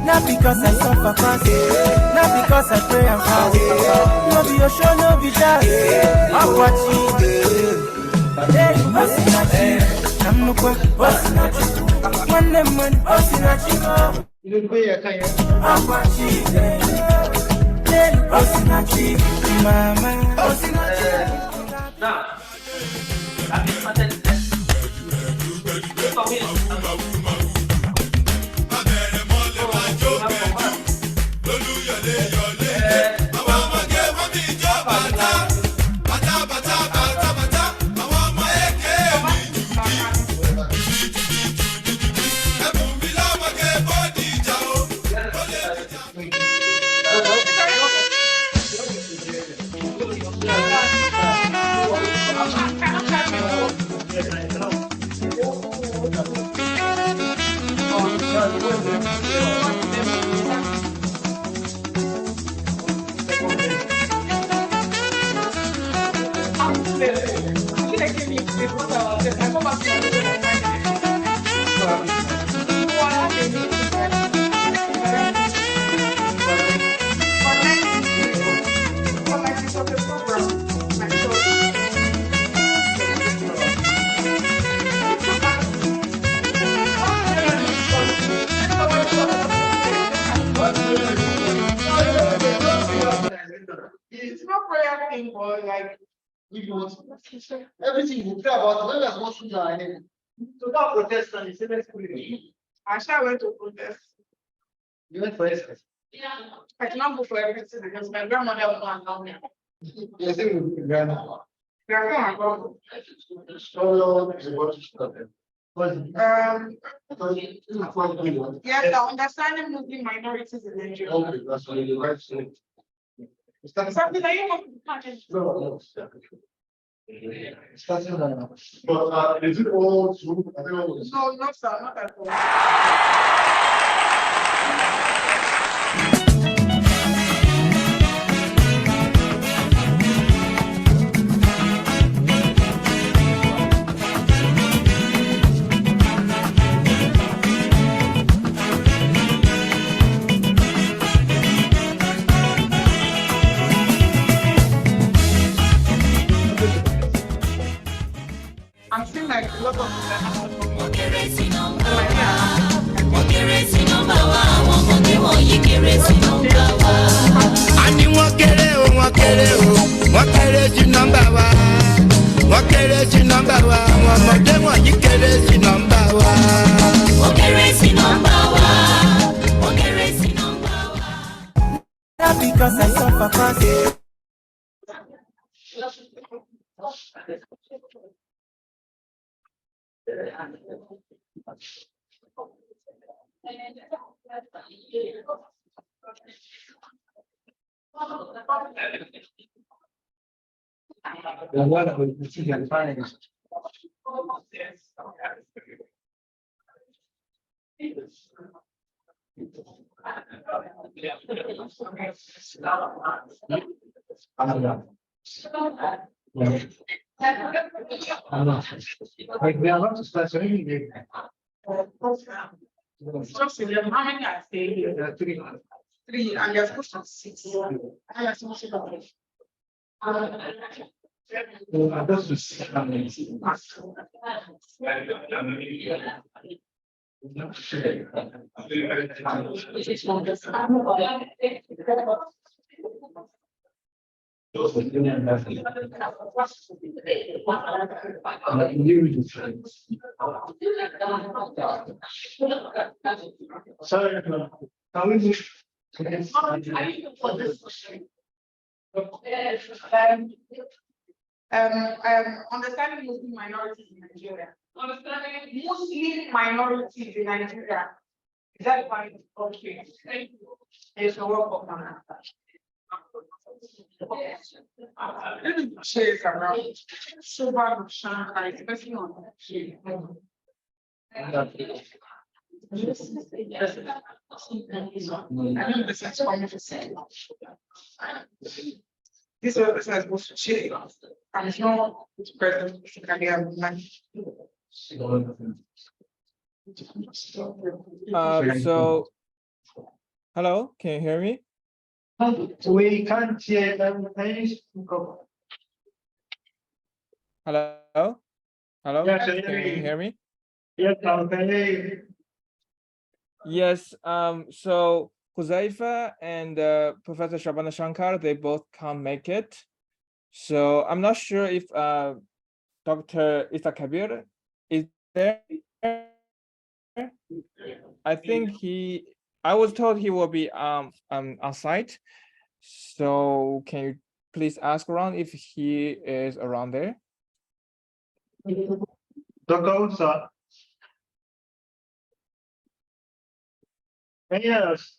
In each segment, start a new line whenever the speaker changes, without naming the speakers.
Not because I suffer fast, not because I pray and fast. No be your show, no be jazz. I'm watching. I'm no kwa, one them one, I'm watching. Mama,
it's not prayer thing, but like we want everything you pray about. When there's one thing I need to not protest and it's let's put it. I shall went to protest. You went for exercise? Yeah. I cannot go for everything because my grandmother will not allow me. Yes, it will be grandma. Grandma. Yes, the understanding Muslim minorities in Nigeria. Okay, that's what you like to say. Something that you want to no. But is it all true? No, no, sir, not at all. I'm seeing like a lot of because I suffer fast. Like we are not specially. Just 11. How many are staying here? There are three. Three, and you're supposed to have six. And you're supposed to have that's just. Sorry, can we move? Understanding Muslim minorities in Nigeria. Understanding Muslim minorities in Nigeria. Is that fine? Okay. Thank you. It's a work of let me share it around. So bad of Shanghai, especially on that shade. I think this is coming to say. This is supposed to share. And it's not present.
So, hello, can you hear me?
We can't hear them.
Hello? Hello?
Yes,
Can you hear me?
Yes, I can hear you.
Yes, so Huzaifa and Professor Shabana Shankar, they both can't make it. So I'm not sure if Dr. Isa Kabir is there. I think I was told he will be on site. So can you please ask around if he is around there?
Dr. Usa. Yes.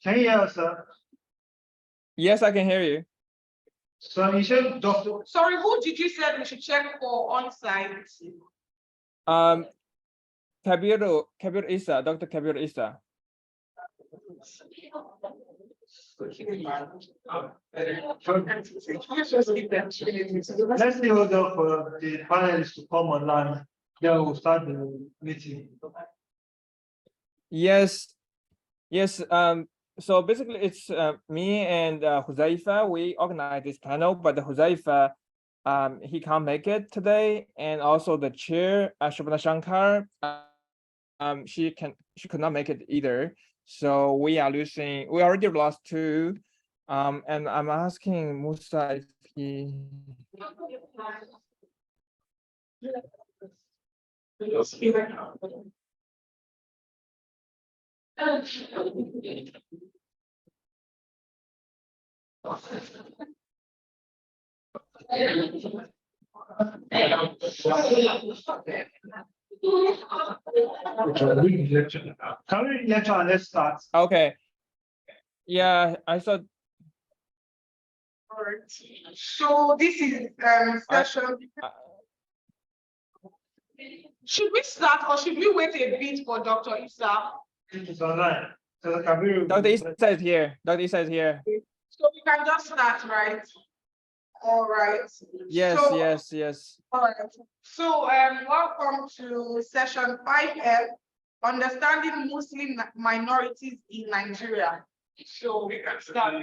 Can you hear us, sir?
Yes, I can hear you.
So you said Dr. Sorry, who did you say we should check for on site?
Kabir Isa, Dr. Kabir Isa.
Let's see hold up for the panelists to come online. Then we'll start the meeting.
Yes. So basically it's me and Huzaifa, we organized this panel, but the Huzaifa, he can't make it today. And also the chair, Shabana Shankar, she could not make it either. So we already lost two. And I'm asking Musa if he.
Can we lecture and let's start?
Okay. Yeah, I thought.
All right. So this is session. Should we start or should we wait a bit for Dr. Isa? It is online. So
Dr. Isa is here. Dr. Isa is here.
So we can just start, right? All right.
Yes,
so,
yes.
All right. So welcome to session 5F, Understanding Muslim Minorities in Nigeria. So we can start.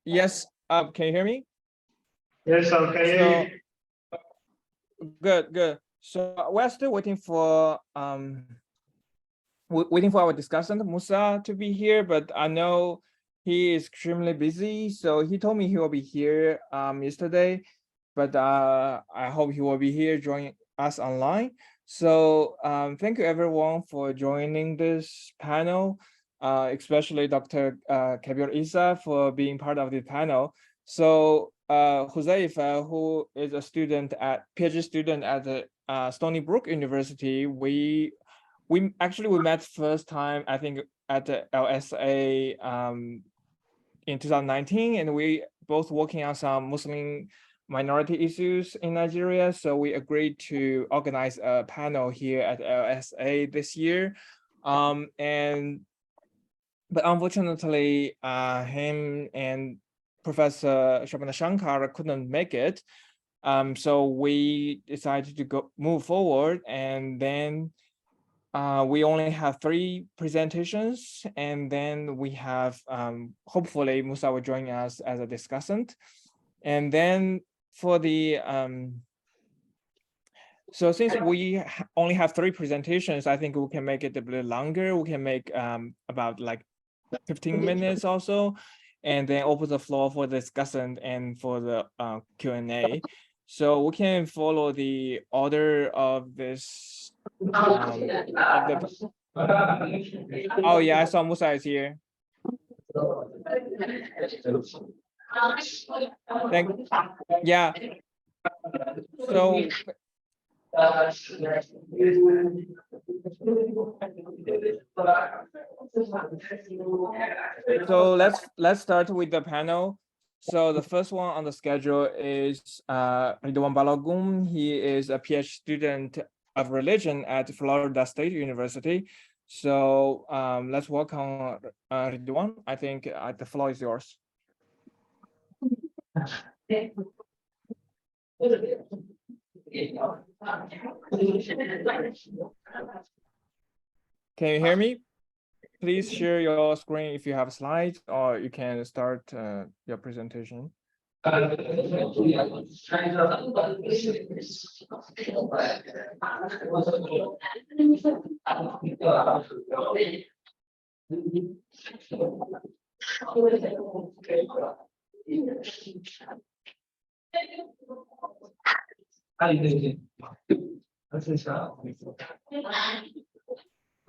Yes, can you hear me?
Yes, okay.
Good. So we're still waiting for our discussant Musa to be here, but I know he is extremely busy. So he told me he will be here yesterday, but I hope he will be here joining us online. So thank you everyone for joining this panel, especially Dr. Kabir Isa for being part of the panel. So Huzaifa, who is a PhD student at the Stony Brook University, we we met first time, I think, at the LSA in 2019, and we both working on some Muslim minority issues in Nigeria. So we agreed to organize a panel here at LSA this year. But unfortunately, him and Professor Shabana Shankar couldn't make it. So we decided to move forward, and then we only have 3 presentations, and then we have hopefully Musa will join us as a discussant. And then for the so since we only have 3 presentations, I think we can make it a bit longer. We can make about like 15 minutes also, and then open the floor for discussion and for the Q&A. So we can follow the order of this. Oh yeah, I saw Musa is here. Yeah. So let's start with the panel. So the first one on the schedule is Ridwan Balogun. He is a PhD student of religion at Florida State University. So let's welcome Ridwan. I think the floor is yours. Can you hear me? Please share your screen if you have slides, or you can start your presentation.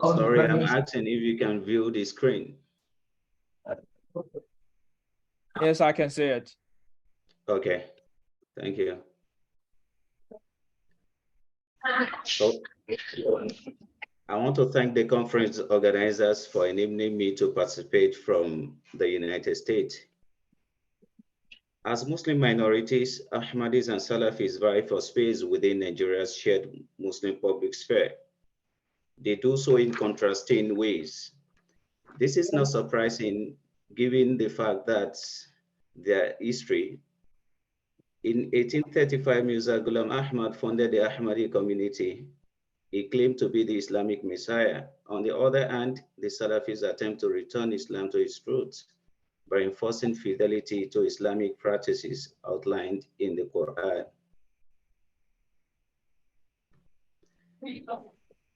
Sorry, I'm asking if you can view the screen.
Yes, I can see it.
Okay, thank you. So, I want to thank the conference organizers for enabling me to participate from the United States. As Muslim minorities, Ahmadis and Salafis vie for space within Nigeria's shared Muslim public sphere. They do so in contrasting ways. This is not surprising given the fact that their history. In 1835, Mirza Ghulam Ahmad founded the Ahmadi community. He claimed to be the Islamic Messiah. On the other hand, the Salafis attempt to return Islam to its roots by enforcing fidelity to Islamic practices outlined in the Quran.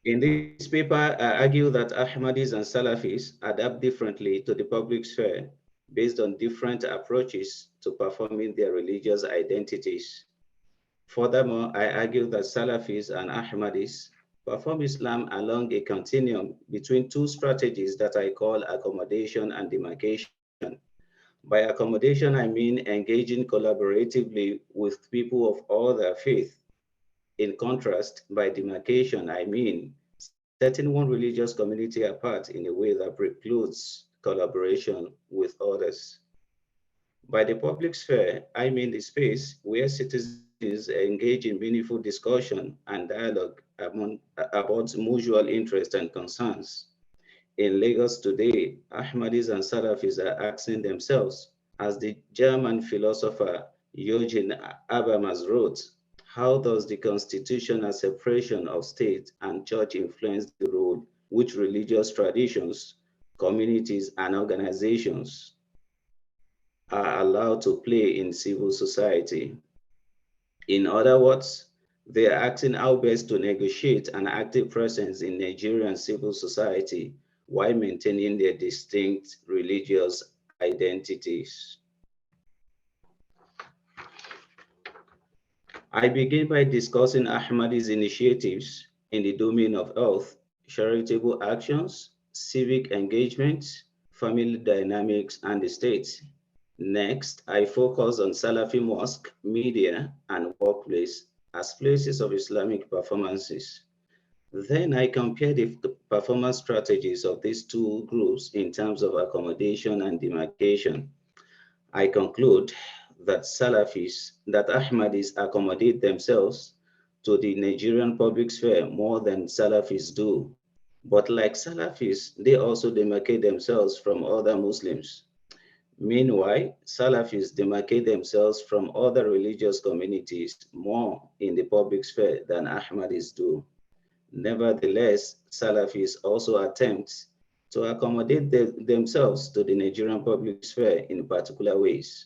In this paper, I argue that Ahmadis and Salafis adapt differently to the public sphere based on different approaches to performing their religious identities. Furthermore, I argue that Salafis and Ahmadis perform Islam along a continuum between 2 strategies that I call accommodation and demarcation. By accommodation, I mean engaging collaboratively with people of all their faith. In contrast, by demarcation, I mean setting one religious community apart in a way that precludes collaboration with others. By the public sphere, I mean the space where citizens engage in meaningful discussion and dialogue about mutual interests and concerns. In Lagos today, Ahmadis and Salafis are asking themselves, as the German philosopher Eugene Habermas wrote, how does the constitutional separation of state and church influence the role which religious traditions, communities, and organizations are allowed to play in civil society? In other words, they are asking how best to negotiate an active presence in Nigerian civil society while maintaining their distinct religious identities. I begin by discussing Ahmadi's initiatives in the domain of health, charitable actions, civic engagement, family dynamics, and the state. Next, I focus on Salafi mosque, media, and workplace as places of Islamic performances. Then I compared the performance strategies of these two groups in terms of accommodation and demarcation. I conclude that Ahmadis accommodate themselves to the Nigerian public sphere more than Salafis do. But like Salafis, they also demarcate themselves from other Muslims. Meanwhile, Salafis demarcate themselves from other religious communities more in the public sphere than Ahmadis do. Nevertheless, Salafis also attempt to accommodate themselves to the Nigerian public sphere in particular ways.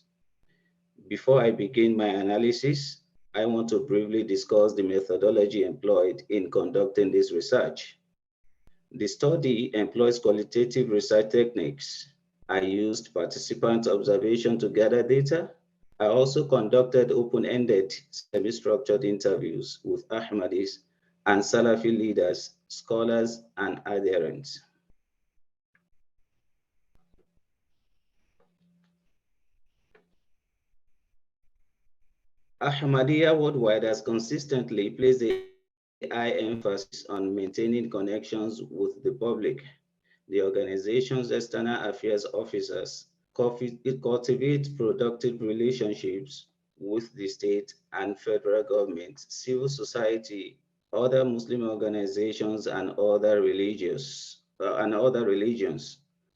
Before I begin my analysis, I want to briefly discuss the methodology employed in conducting this research. The study employs qualitative research techniques. I used participant observation to gather data. I also conducted open-ended, semi-structured interviews with Ahmadis and Salafi leaders, scholars, and adherents. Ahmadiyya worldwide has consistently placed a high emphasis on maintaining connections with the public. The organization's external affairs officers cultivate productive relationships with the state and federal government, civil society, other Muslim organizations, and other religions.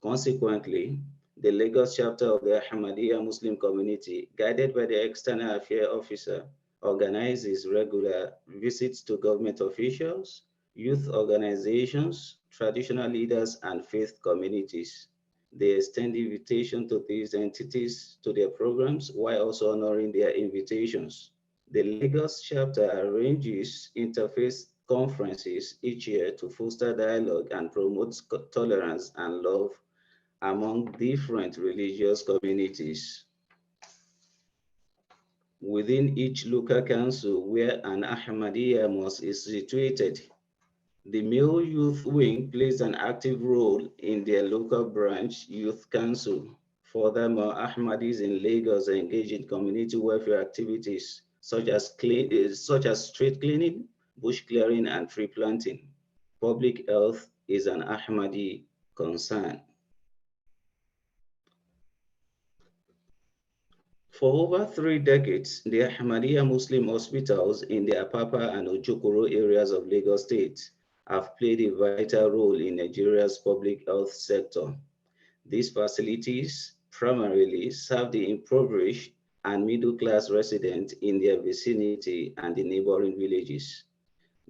Consequently, the Lagos chapter of the Ahmadiyya Muslim community, guided by the external affairs officer, organizes regular visits to government officials, youth organizations, traditional leaders, and faith communities. They extend invitation to these entities to their programs while also honoring their invitations. The Lagos chapter arranges interfaith conferences each year to foster dialogue and promote tolerance and love among different religious communities. Within each local council where an Ahmadiyya mosque is situated, the male youth wing plays an active role in their local branch youth council. Furthermore, Ahmadis in Lagos engage in community welfare activities such as street cleaning, bush clearing, and tree planting. Public health is an Ahmadi concern. For over 3 decades, the Ahmadiyya Muslim hospitals in the Apapa and Ojokoro areas of Lagos State have played a vital role in Nigeria's public health sector. These facilities primarily serve the impoverished and middle-class residents in their vicinity and the neighboring villages.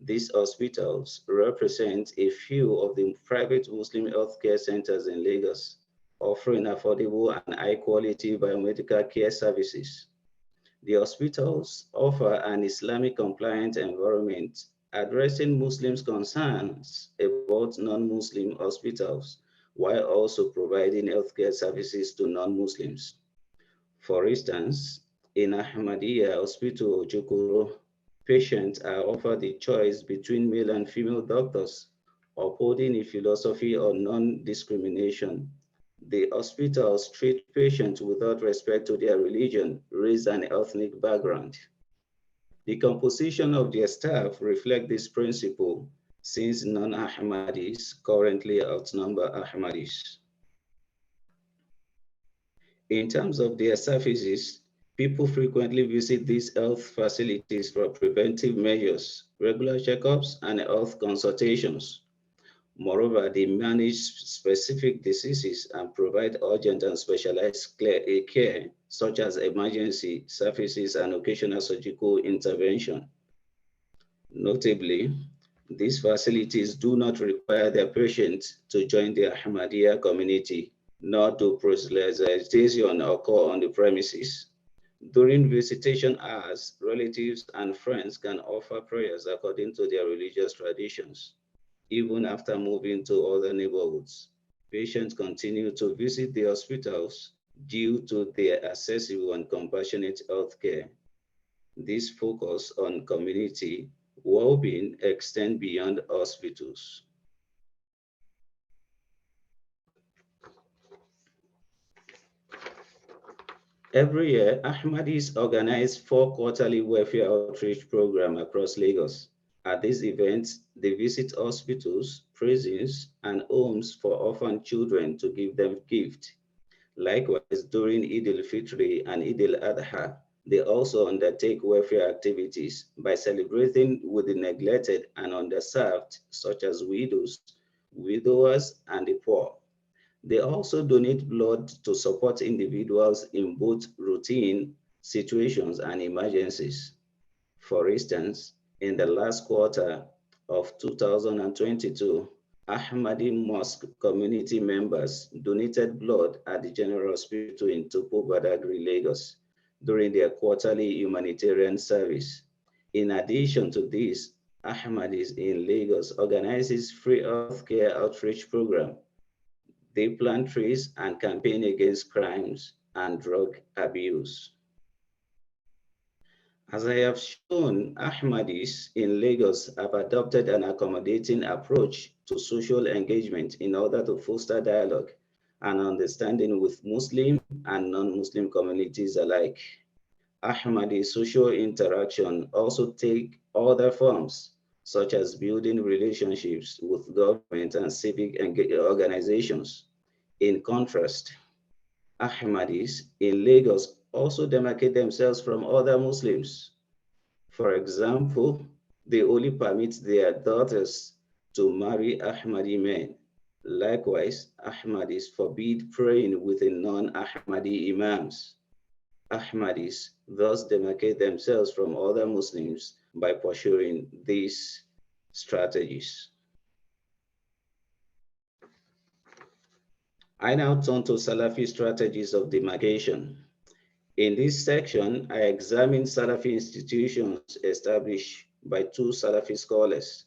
These hospitals represent a few of the private Muslim healthcare centers in Lagos, offering affordable and high-quality biomedical care services. The hospitals offer an Islamic-compliant environment, addressing Muslims' concerns about non-Muslim hospitals, while also providing healthcare services to non-Muslims. For instance, in Ahmadiyya Hospital Ojukoro, patients are offered the choice between male and female doctors, upholding a philosophy of non-discrimination. The hospitals treat patients without respect to their religion, race, and ethnic background. The composition of their staff reflects this principle, since non-Ahmadis currently outnumber Ahmadis. In terms of their services, people frequently visit these health facilities for preventive measures, regular checkups, and health consultations. Moreover, they manage specific diseases and provide urgent and specialized care, such as emergency services and occasional surgical intervention. Notably, these facilities do not require their patients to join the Ahmadiyya community, nor do proselytization occur on the premises. During visitation hours, relatives and friends can offer prayers according to their religious traditions. Even after moving to other neighborhoods, patients continue to visit the hospitals due to their accessible and compassionate healthcare. This focus on community well-being extends beyond hospitals. Every year, Ahmadis organize 4 quarterly welfare outreach programs across Lagos. At these events, they visit hospitals, prisons, and homes for orphan children to give them gifts. Likewise, during Eid al-Fitr and Eid al-Adha, they also undertake welfare activities by celebrating with the neglected and underserved, such as widows, widowers, and the poor. They also donate blood to support individuals in both routine situations and emergencies. For instance, in the last quarter of 2022, Ahmadi Mosque community members donated blood at the General Hospital in Topo Badagry, Lagos, during their quarterly humanitarian service. In addition to this, Ahmadis in Lagos organizes free healthcare outreach program. They plant trees and campaign against crimes and drug abuse. As I have shown, Ahmadis in Lagos have adopted an accommodating approach to social engagement in order to foster dialogue and understanding with Muslim and non-Muslim communities alike. Ahmadi social interaction also take other forms, such as building relationships with government and civic organizations. In contrast, Ahmadis in Lagos also demarcate themselves from other Muslims. For example, they only permit their daughters to marry Ahmadi men. Likewise, Ahmadis forbid praying with non-Ahmadi imams. Ahmadis thus demarcate themselves from other Muslims by pursuing these strategies. I now turn to Salafi strategies of demarcation. In this section, I examine Salafi institutions established by two Salafi scholars,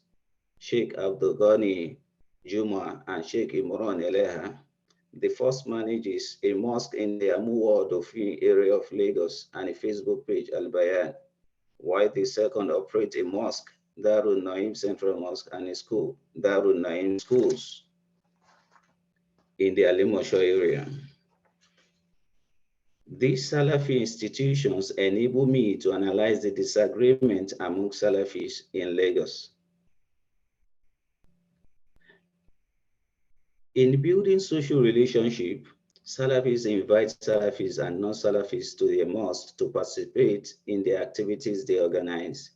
Sheikh Abdul Ghani Juma and Sheikh Imran Eleha. The first manages a mosque in the Amu Ward of area of Lagos and a Facebook page, Al Bayan, while the second operates a mosque, Darul Naim Central Mosque, and a school, Darul Naim Schools, in the Alimosho area. These Salafi institutions enable me to analyze the disagreement among Salafis in Lagos. In building social relationship, Salafis invite Salafis and non-Salafis to their mosque to participate in the activities they organize.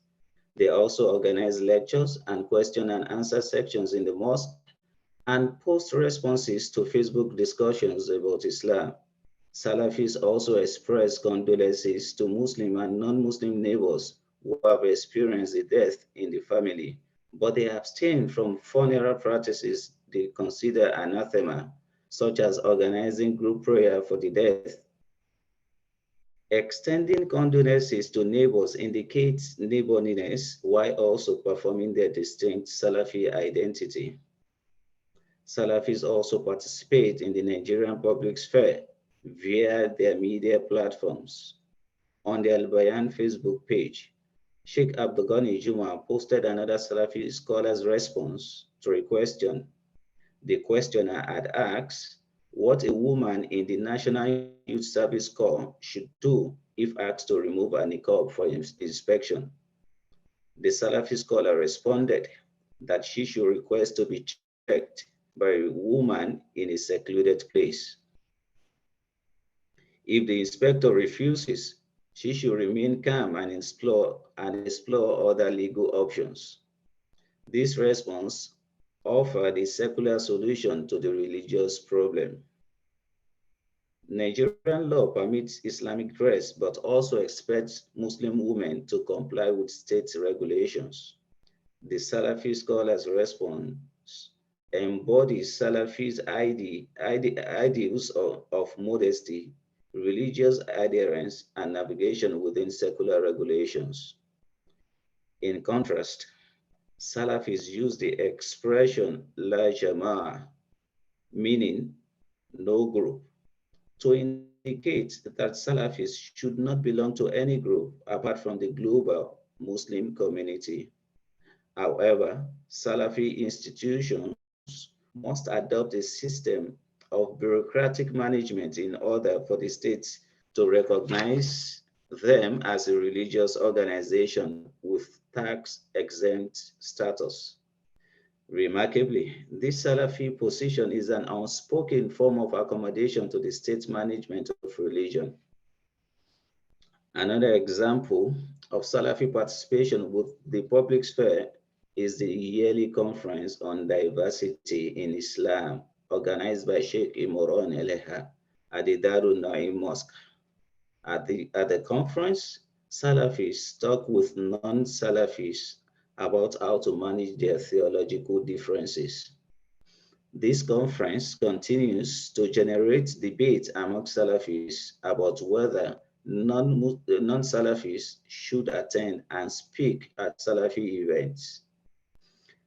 They also organize lectures and question and answer sections in the mosque and post responses to Facebook discussions about Islam. Salafis also express condolences to Muslim and non-Muslim neighbors who have experienced the death in the family, but they abstain from funeral practices they consider anathema, such as organizing group prayer for the death. Extending condolences to neighbors indicates neighborliness while also performing their distinct Salafi identity. Salafis also participate in the Nigerian public sphere via their media platforms. On the Al Bayan Facebook page, Sheikh Abdulghani Juma posted another Salafi scholar's response to a question. The questioner had asked what a woman in the National Youth Service Corps should do if asked to remove a niqab for inspection. The Salafi scholar responded that she should request to be checked by a woman in a secluded place. If the inspector refuses, she should remain calm and explore other legal options. This response offered a secular solution to the religious problem. Nigerian law permits Islamic dress, but also expects Muslim women to comply with state regulations. The Salafi scholar's response embodies Salafi's ideals of modesty, religious adherence, and navigation within secular regulations. In contrast, Salafis use the expression La Jama'ah, meaning no group, to indicate that Salafis should not belong to any group apart from the global Muslim community. However, Salafi institutions must adopt a system of bureaucratic management in order for the state to recognize them as a religious organization with tax-exempt status. Remarkably, this Salafi position is an unspoken form of accommodation to the state management of religion. Another example of Salafi participation with the public sphere is the yearly conference on diversity in Islam organized by Sheikh Imran Eleha at the Darul Naim Mosque. At the conference, Salafis talk with non-Salafis about how to manage their theological differences. This conference continues to generate debate among Salafis about whether non-Salafis should attend and speak at Salafi events.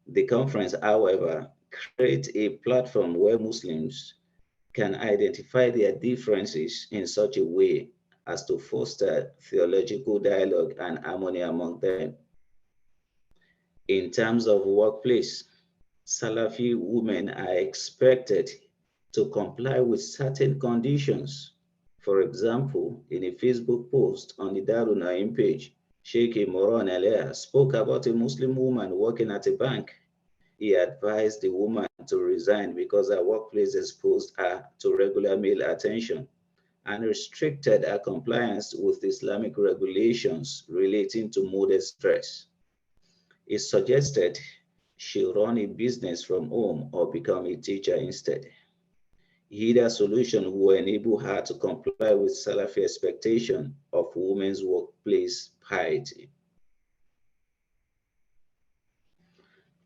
The conference, however, creates a platform where Muslims can identify their differences in such a way as to foster theological dialogue and harmony among them. In terms of workplace, Salafi women are expected to comply with certain conditions. For example, in a Facebook post on the Darul Naim page, Sheikh Moran Alea spoke about a Muslim woman working at a bank. He advised the woman to resign because her workplace exposed her to regular male attention and restricted her compliance with Islamic regulations relating to modest stress. He suggested she run a business from home or become a teacher instead. Either solution will enable her to comply with Salafi expectation of women's workplace piety.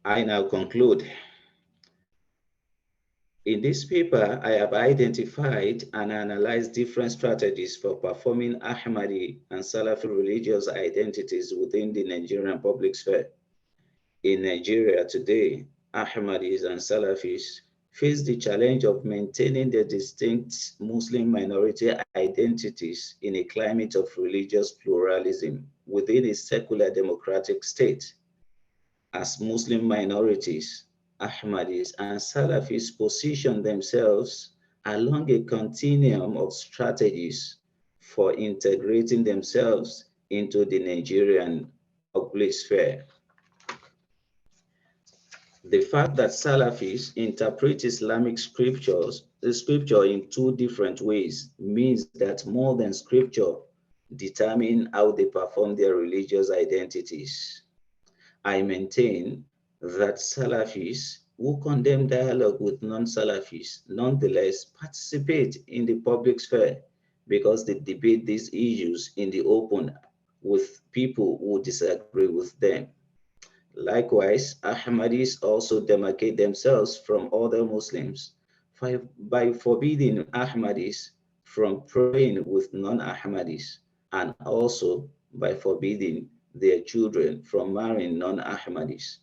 I now conclude. In this paper, I have identified and analyzed different strategies for performing Ahmadi and Salafi religious identities within the Nigerian public sphere. In Nigeria today, Ahmadis and Salafis face the challenge of maintaining their distinct Muslim minority identities in a climate of religious pluralism within a secular democratic state. As Muslim minorities, Ahmadis and Salafis position themselves along a continuum of strategies for integrating themselves into the Nigerian public sphere. The fact that Salafis interpret Islamic the scripture in two different ways means that more than scripture determine how they perform their religious identities. I maintain that Salafis who condemn dialogue with non-Salafis nonetheless participate in the public sphere because they debate these issues in the open with people who disagree with them. Likewise, Ahmadis also demarcate themselves from other Muslims by forbidding Ahmadis from praying with non-Ahmadis and also by forbidding their children from marrying non-Ahmadis.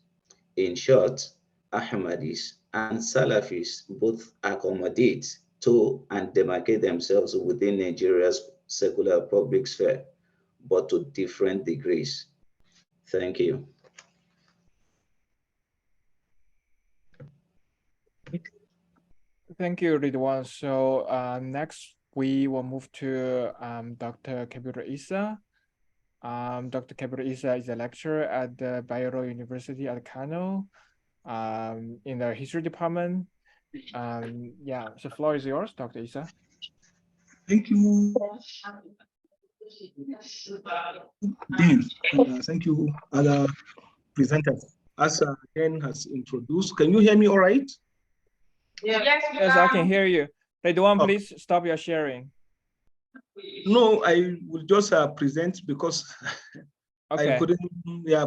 In short, Ahmadis and Salafis both accommodate to and demarcate themselves within Nigeria's secular public sphere, but to different degrees. Thank you.
Thank you, Ridwan. So next we will move to Dr. Kabir Isa. Dr. Kabir Isa is a lecturer at the Bayero University at Kano in the history department. Yeah, the floor is yours, Dr. Isa.
Thank you, Dean. Thank you, other presenters. As Dan has introduced, can you hear me all right?
Yes, I can hear you. Ridwan, please stop your sharing.
No, I will just present because I couldn't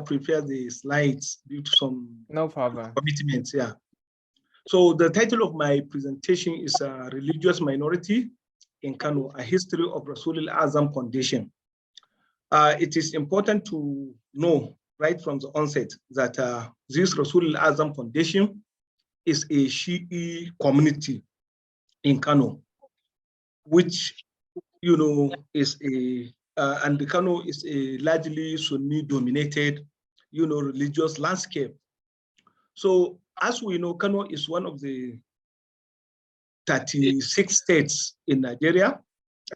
prepare the slides due to some commitments. Yeah. So the title of my presentation is Religious Minority in Kano, a History of Rasul al-Azam Foundation. It is important to know right from the onset that this Rasul al-Azam Foundation is a Shi'i community in Kano, which, you know, is and the Kano is a largely Sunni dominated, you know, religious landscape. So as we know, Kano is one of the 36 states in Nigeria,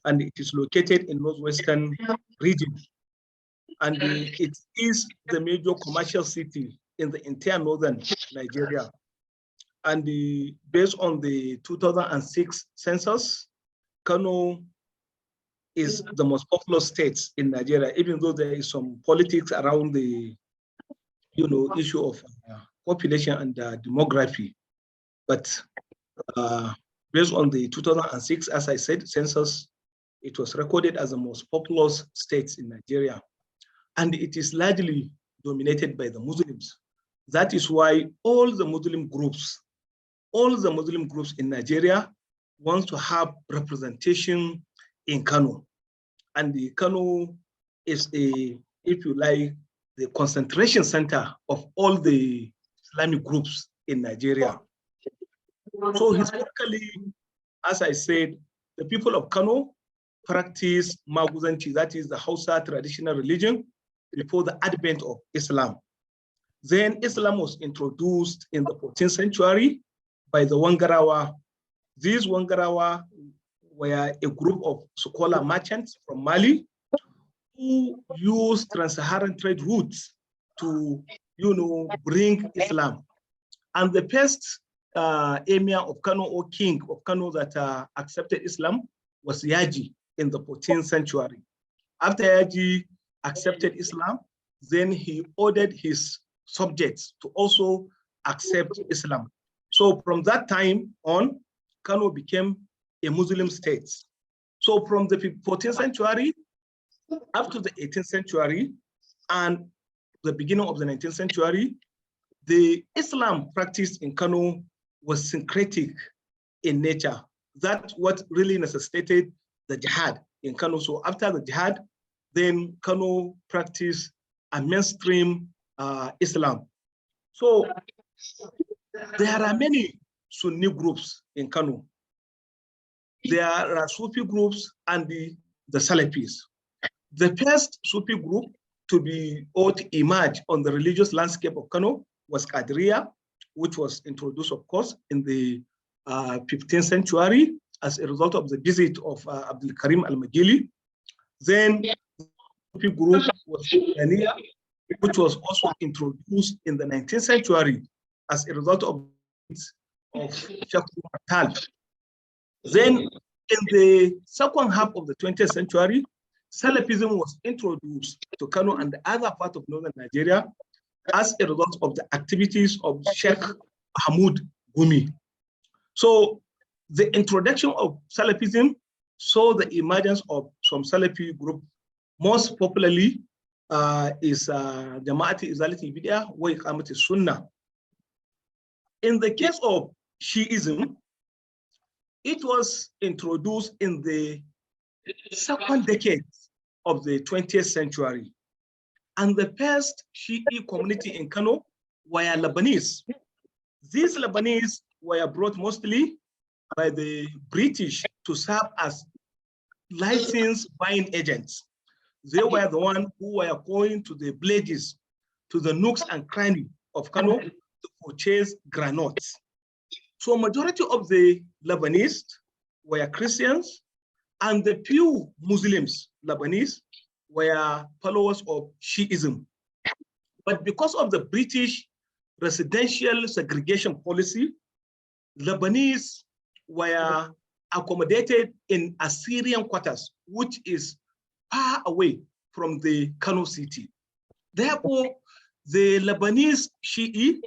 and it is located in northwestern region. and it is the major commercial city in the entire northern Nigeria. And based on the 2006 census, Kano is the most populous state in Nigeria, even though there is some politics around the issue of population and demography. But based on the 2006, as I said, census, it was recorded as the most populous state in Nigeria. And it is largely dominated by the Muslims. That is why all the Muslim groups in Nigeria want to have representation in Kano. And the Kano is if you like, the concentration center of all the Islamic groups in Nigeria. So historically, as I said, the people of Kano practice Maguzanci, that is the Hausa traditional religion, before the advent of Islam. Then Islam was introduced in the 14th century by the Wangarawa. These Wangarawa were a group of scholar merchants from Mali who used trans-Saharan trade routes to, bring Islam. And the first emir of Kano or king of Kano that accepted Islam was Yaji in the 14th century. After Yaji accepted Islam, then he ordered his subjects to also accept Islam. So from that time on, Kano became a Muslim state. So from the 14th century up to the 18th century and the beginning of the 19th century, the Islam practiced in Kano was syncretic in nature. That's what really necessitated the jihad in Kano. So after the jihad, then Kano practiced a mainstream Islam. So there are many Sunni groups in Kano. There are Sufi groups and the Salafis. The first Sufi group to emerge on the religious landscape of Kano was Qadiriya, which was introduced, of course, in the 15th century as a result of the visit of Abdul Karim al-Magili. Then the Sufi group was Tijaniya, which was also introduced in the 19th century as a result of Sheikh Tal. Then in the second half of the 20th century, Salafism was introduced to Kano and the other part of northern Nigeria as a result of the activities of Sheikh Mahmoud Gumi. So the introduction of Salafism saw the emergence of some Salafi group. Most popularly is Jama'ati Izalati Bid'ah wa Iqamati Sunnah. In the case of Shiism, it was introduced in the second decade of the 20th century. And the first Shi'i community in Kano were Lebanese. These Lebanese were brought mostly by the British to serve as licensed buying agents. They were the ones who were going to the villages, to the nooks and crannies of Kano to purchase granules. So majority of the Lebanese were Christians, and the few Muslims, Lebanese, were followers of Shiism. But because of the British residential segregation policy, Lebanese were accommodated in Assyrian quarters, which is far away from the Kano city. Therefore, the Lebanese Shi'i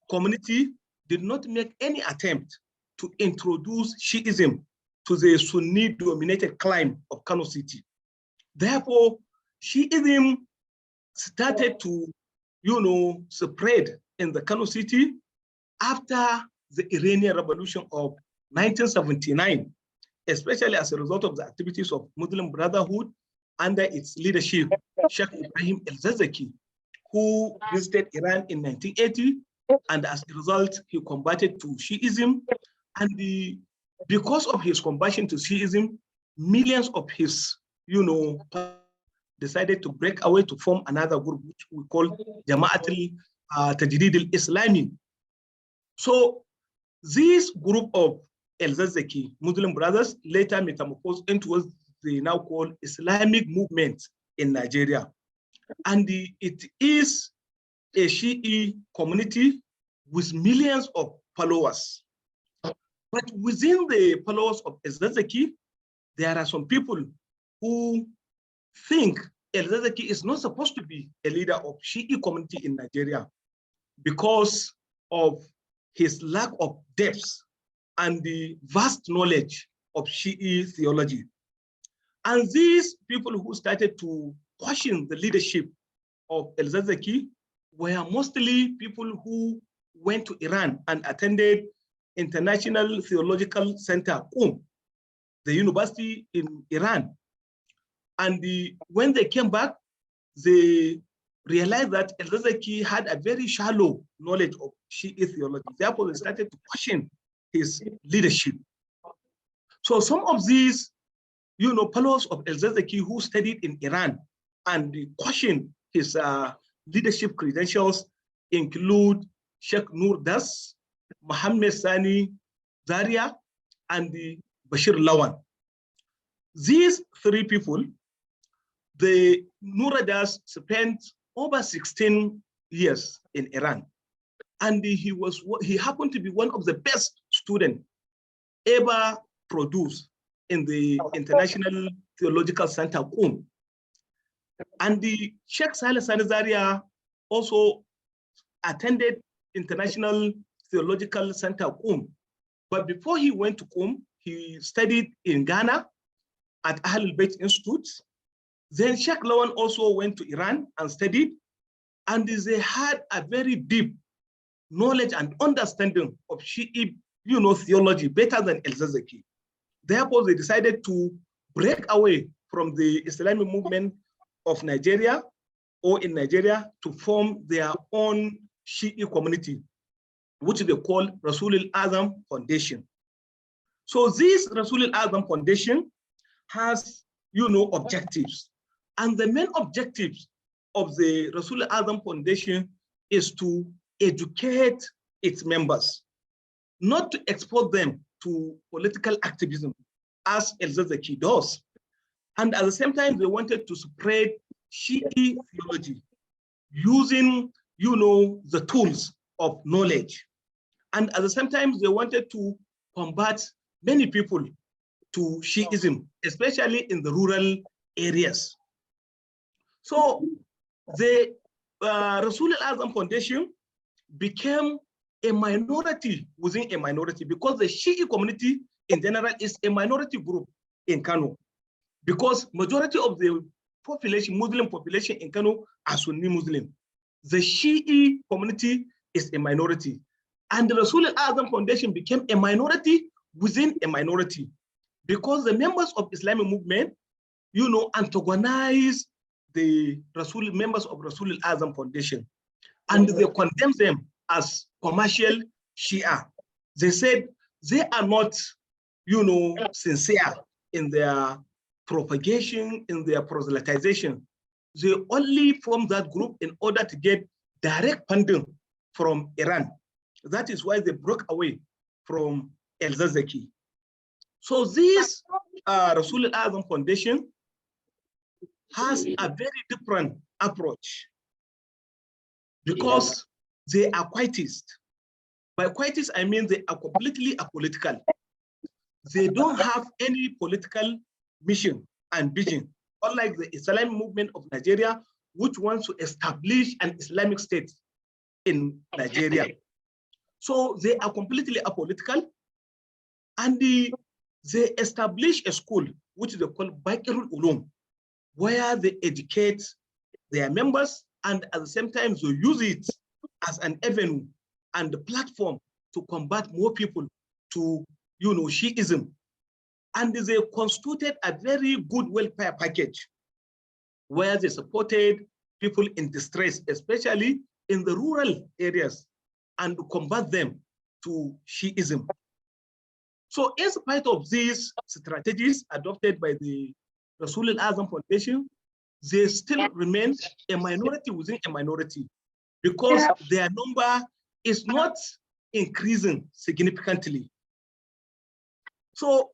community did not make any attempt to introduce Shiism to the Sunni-dominated climate of Kano city. Therefore, Shiism started to, spread in the Kano city after the Iranian Revolution of 1979, especially as a result of the activities of Muslim Brotherhood under its leadership, Sheikh Ibrahim el-Zakzaki, who visited Iran in 1980, and as a result, he converted to Shiism. And because of his conversion to Shiism, millions of his, decided to break away to form another group, which we call Jama'at al-Tajrid al-Islami. So this group of el-Zakzaki Muslim brothers later metamorphosed into what they now call Islamic movement in Nigeria. And it is a Shi'i community with millions of followers. But within the followers of El-Zakzaky, there are some people who think El-Zakzaky is not supposed to be a leader of Shi'i community in Nigeria because of his lack of depth and the vast knowledge of Shi'i theology. And these people who started to question the leadership of El-Zakzaky were mostly people who went to Iran and attended International Theological Center, the university in Iran. And when they came back, they realized that El-Zakzaky had a very shallow knowledge of Shi'i theology. Therefore, they started to question his leadership. So some of these, followers of El-Zakzaky who studied in Iran and questioned his leadership credentials include Sheikh Nur Das, Mohammed Sani Zaria, and Bashir Lawan. These three people, the Nur Das spent over 16 years in Iran, and he happened to be one of the best students ever produced in the International Theological Center, And the Sheikh Saleh Sani Zaria also attended International Theological Center, But before he went to he studied in Ghana at Ahlul Bayt Institute. Then Sheikh Lawan also went to Iran and studied, and they had a very deep knowledge and understanding of Shi'i, theology better than El-Zakzaky. Therefore, they decided to break away from the Islamic movement of Nigeria or in Nigeria to form their own Shi'i community, which they call Rasul al-Azam Foundation. So this Rasul al-Azam Foundation has, objectives. And the main objectives of the Rasul al-Azam Foundation is to educate its members, not to expose them to political activism as El-Zakzaky does. And at the same time, they wanted to spread Shi'i theology using, the tools of knowledge. And at the same time, they wanted to combat many people to Shi'ism, especially in the rural areas. So the Rasul al-Azam Foundation became a minority within a minority because the Shi'i community in general is a minority group in Kano, because majority of the population, Muslim population in Kano are Sunni Muslim. The Shi'i community is a minority. And the Rasul al-Azam Foundation became a minority within a minority because the members of Islamic movement, antagonize the members of Rasul al-Azam Foundation, and they condemn them as commercial Shia. They said they are not, sincere in their propagation, in their proselytization. They only form that group in order to get direct funding from Iran. That is why they broke away from El-Zakzaky. So this Rasul al-Azam Foundation has a very different approach because they are quietist. By quietist, I mean they are completely apolitical. They don't have any political mission and vision, unlike the Islamic movement of Nigeria, which wants to establish an Islamic state in Nigeria. So they are completely apolitical, and they establish a school, which they call Bakirul Ulum, where they educate their members, and at the same time, they use it as an avenue and a platform to combat more people to, Shiism. And they constituted a very good welfare package where they supported people in distress, especially in the rural areas, and to combat them to Shiism. So in spite of these strategies adopted by the Rasul al-Azam Foundation, they still remain a minority within a minority because their number is not increasing significantly. So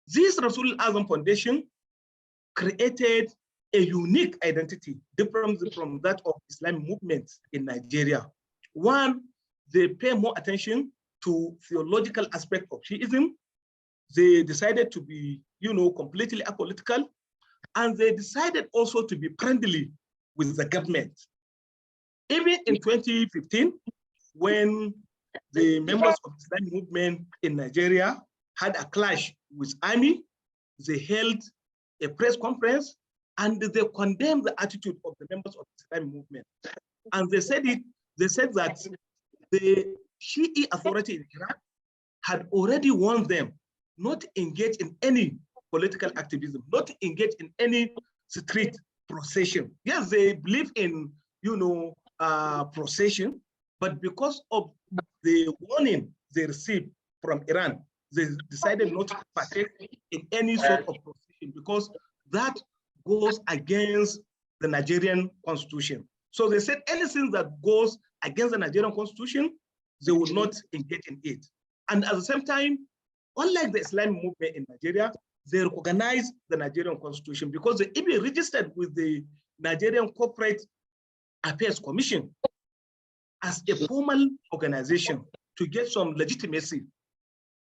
this Rasul al-Azam Foundation created a unique identity different from that of Islamic movements in Nigeria. One, they pay more attention to theological aspect of Shiism. They decided to be, completely apolitical, and they decided also to be friendly with the government. Even in 2015, when the members of the Islamic movement in Nigeria had a clash with army, they held a press conference and they condemned the attitude of the members of the Islamic movement. And they said that the Shi'i authority in Iraq had already warned them not to engage in any political activism, not to engage in any street procession. Yes, they believe in, procession, but because of the warning they received from Iran, they decided not to partake in any sort of procession because that goes against the Nigerian constitution. So they said anything that goes against the Nigerian constitution, they will not engage in it. And at the same time, unlike the Islamic movement in Nigeria, they recognize the Nigerian constitution because they even registered with the Nigerian Corporate Affairs Commission as a formal organization to get some legitimacy.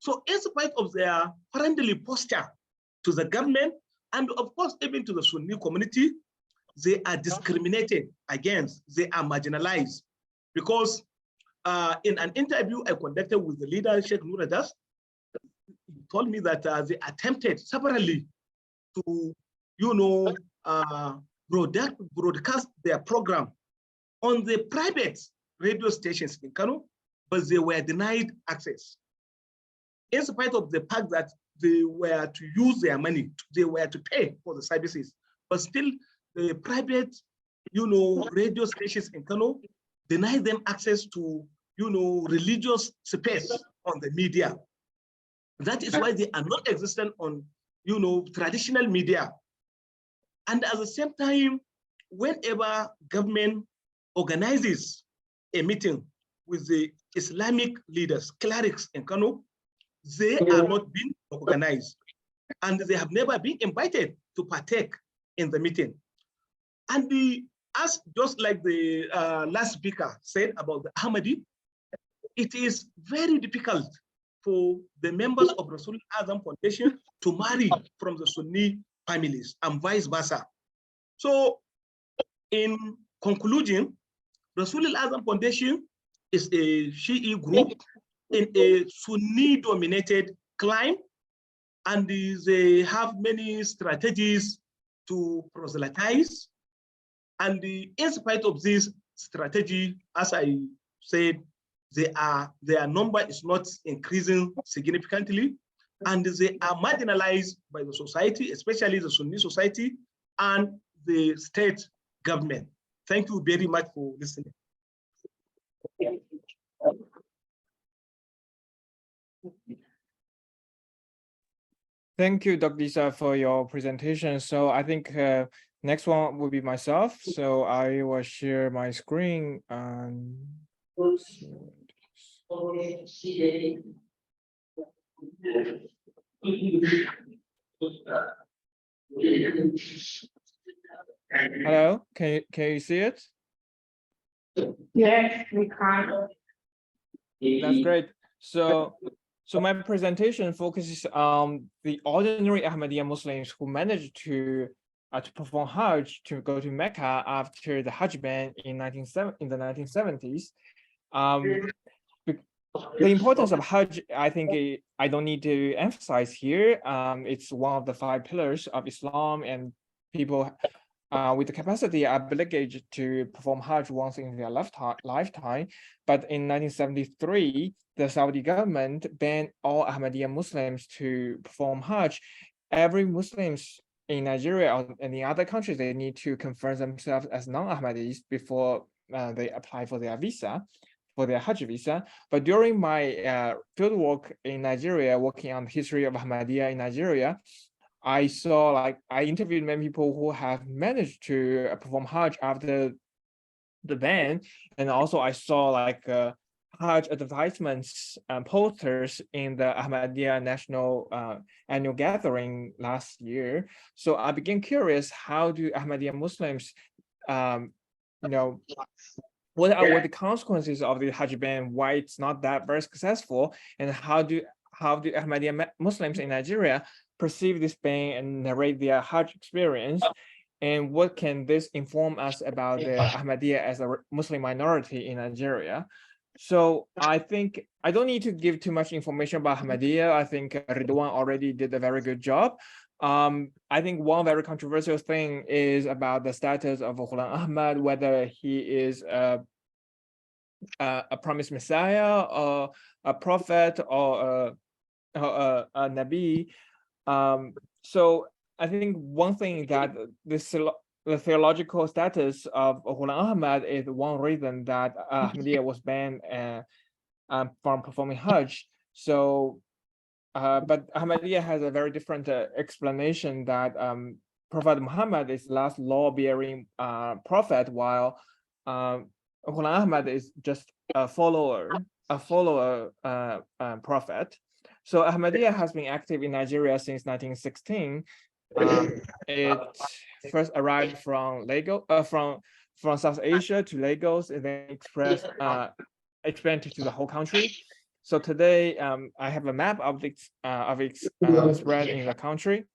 So in spite of their friendly posture to the government, and of course, even to the Sunni community, they are discriminated against, they are marginalized. Because in an interview I conducted with the leader, Sheikh Nuradas, he told me that they attempted separately to, broadcast their program on the private radio stations in Kano, but they were denied access. In spite of the fact that they were to use their money, they were to pay for the services, but still the private, radio stations in Kano denied them access to, religious space on the media. That is why they are not existent on, traditional media. And at the same time, whenever government organizes a meeting with the Islamic leaders, clerics in Kano, they are not being recognized and they have never been invited to partake in the meeting. And just like the last speaker said about the Ahmadi, it is very difficult for the members of Rasul Azam Foundation to marry from the Sunni families and vice versa. So in conclusion, Rasul Azam Foundation is a Shi'i group in a Sunni-dominated climate, and they have many strategies to proselytize. And in spite of this strategy, as I said, their number is not increasing significantly, and they are marginalized by the society, especially the Sunni society and the state government. Thank you very much for listening.
Thank you, Dr. Lisa, for your presentation. So I think next one will be myself. So I will share my screen and hello, can you see it?
Yes, we can.
That's great. So my presentation focuses on the ordinary Ahmadiyya Muslims who managed to perform Hajj, to go to Mecca after the Hajj ban in the 1970s. The importance of Hajj, I think I don't need to emphasize here. It's one of the 5 pillars of Islam, and people with the capacity are obligated to perform Hajj once in their lifetime. But in 1973, the Saudi government banned all Ahmadiyya Muslims to perform Hajj. Every Muslims in Nigeria or any other countries, they need to confirm themselves as non-Ahmadis before they apply for their visa, for their Hajj visa. But during my field work in Nigeria, working on the history of Ahmadiyya in Nigeria, I interviewed many people who have managed to perform Hajj after the ban. And also I saw Hajj advertisements and posters in the Ahmadiyya National Annual Gathering last year. So I became curious, how do Ahmadiyya Muslims, you know, what are the consequences of the Hajj ban, why it's not that very successful, and how do Ahmadiyya Muslims in Nigeria perceive this ban and narrate their Hajj experience? And what can this inform us about the Ahmadiyya as a Muslim minority in Nigeria? So I think I don't need to give too much information about Ahmadiyya. I think Ridwan already did a very good job. I think one very controversial thing is about the status of Ghulam Ahmad, whether he is a promised Messiah or a prophet or a Nabi. So I think one thing that the theological status of Ghulam Ahmad is one reason that Ahmadiyya was banned from performing Hajj. So, but Ahmadiyya has a very different explanation that Prophet Muhammad is the last law-bearing prophet, while Ghulam Ahmad is just a follower prophet. So Ahmadiyya has been active in Nigeria since 1916. It first arrived from Lagos, from South Asia to Lagos, and then expanded to the whole country. So today, I have a map of its spread in the country.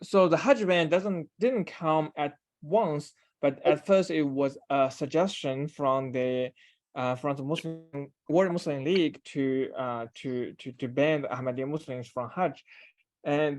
So the Hajj ban didn't come at once, but at first it was a suggestion from the World Muslim League to ban the Ahmadiyya Muslims from Hajj,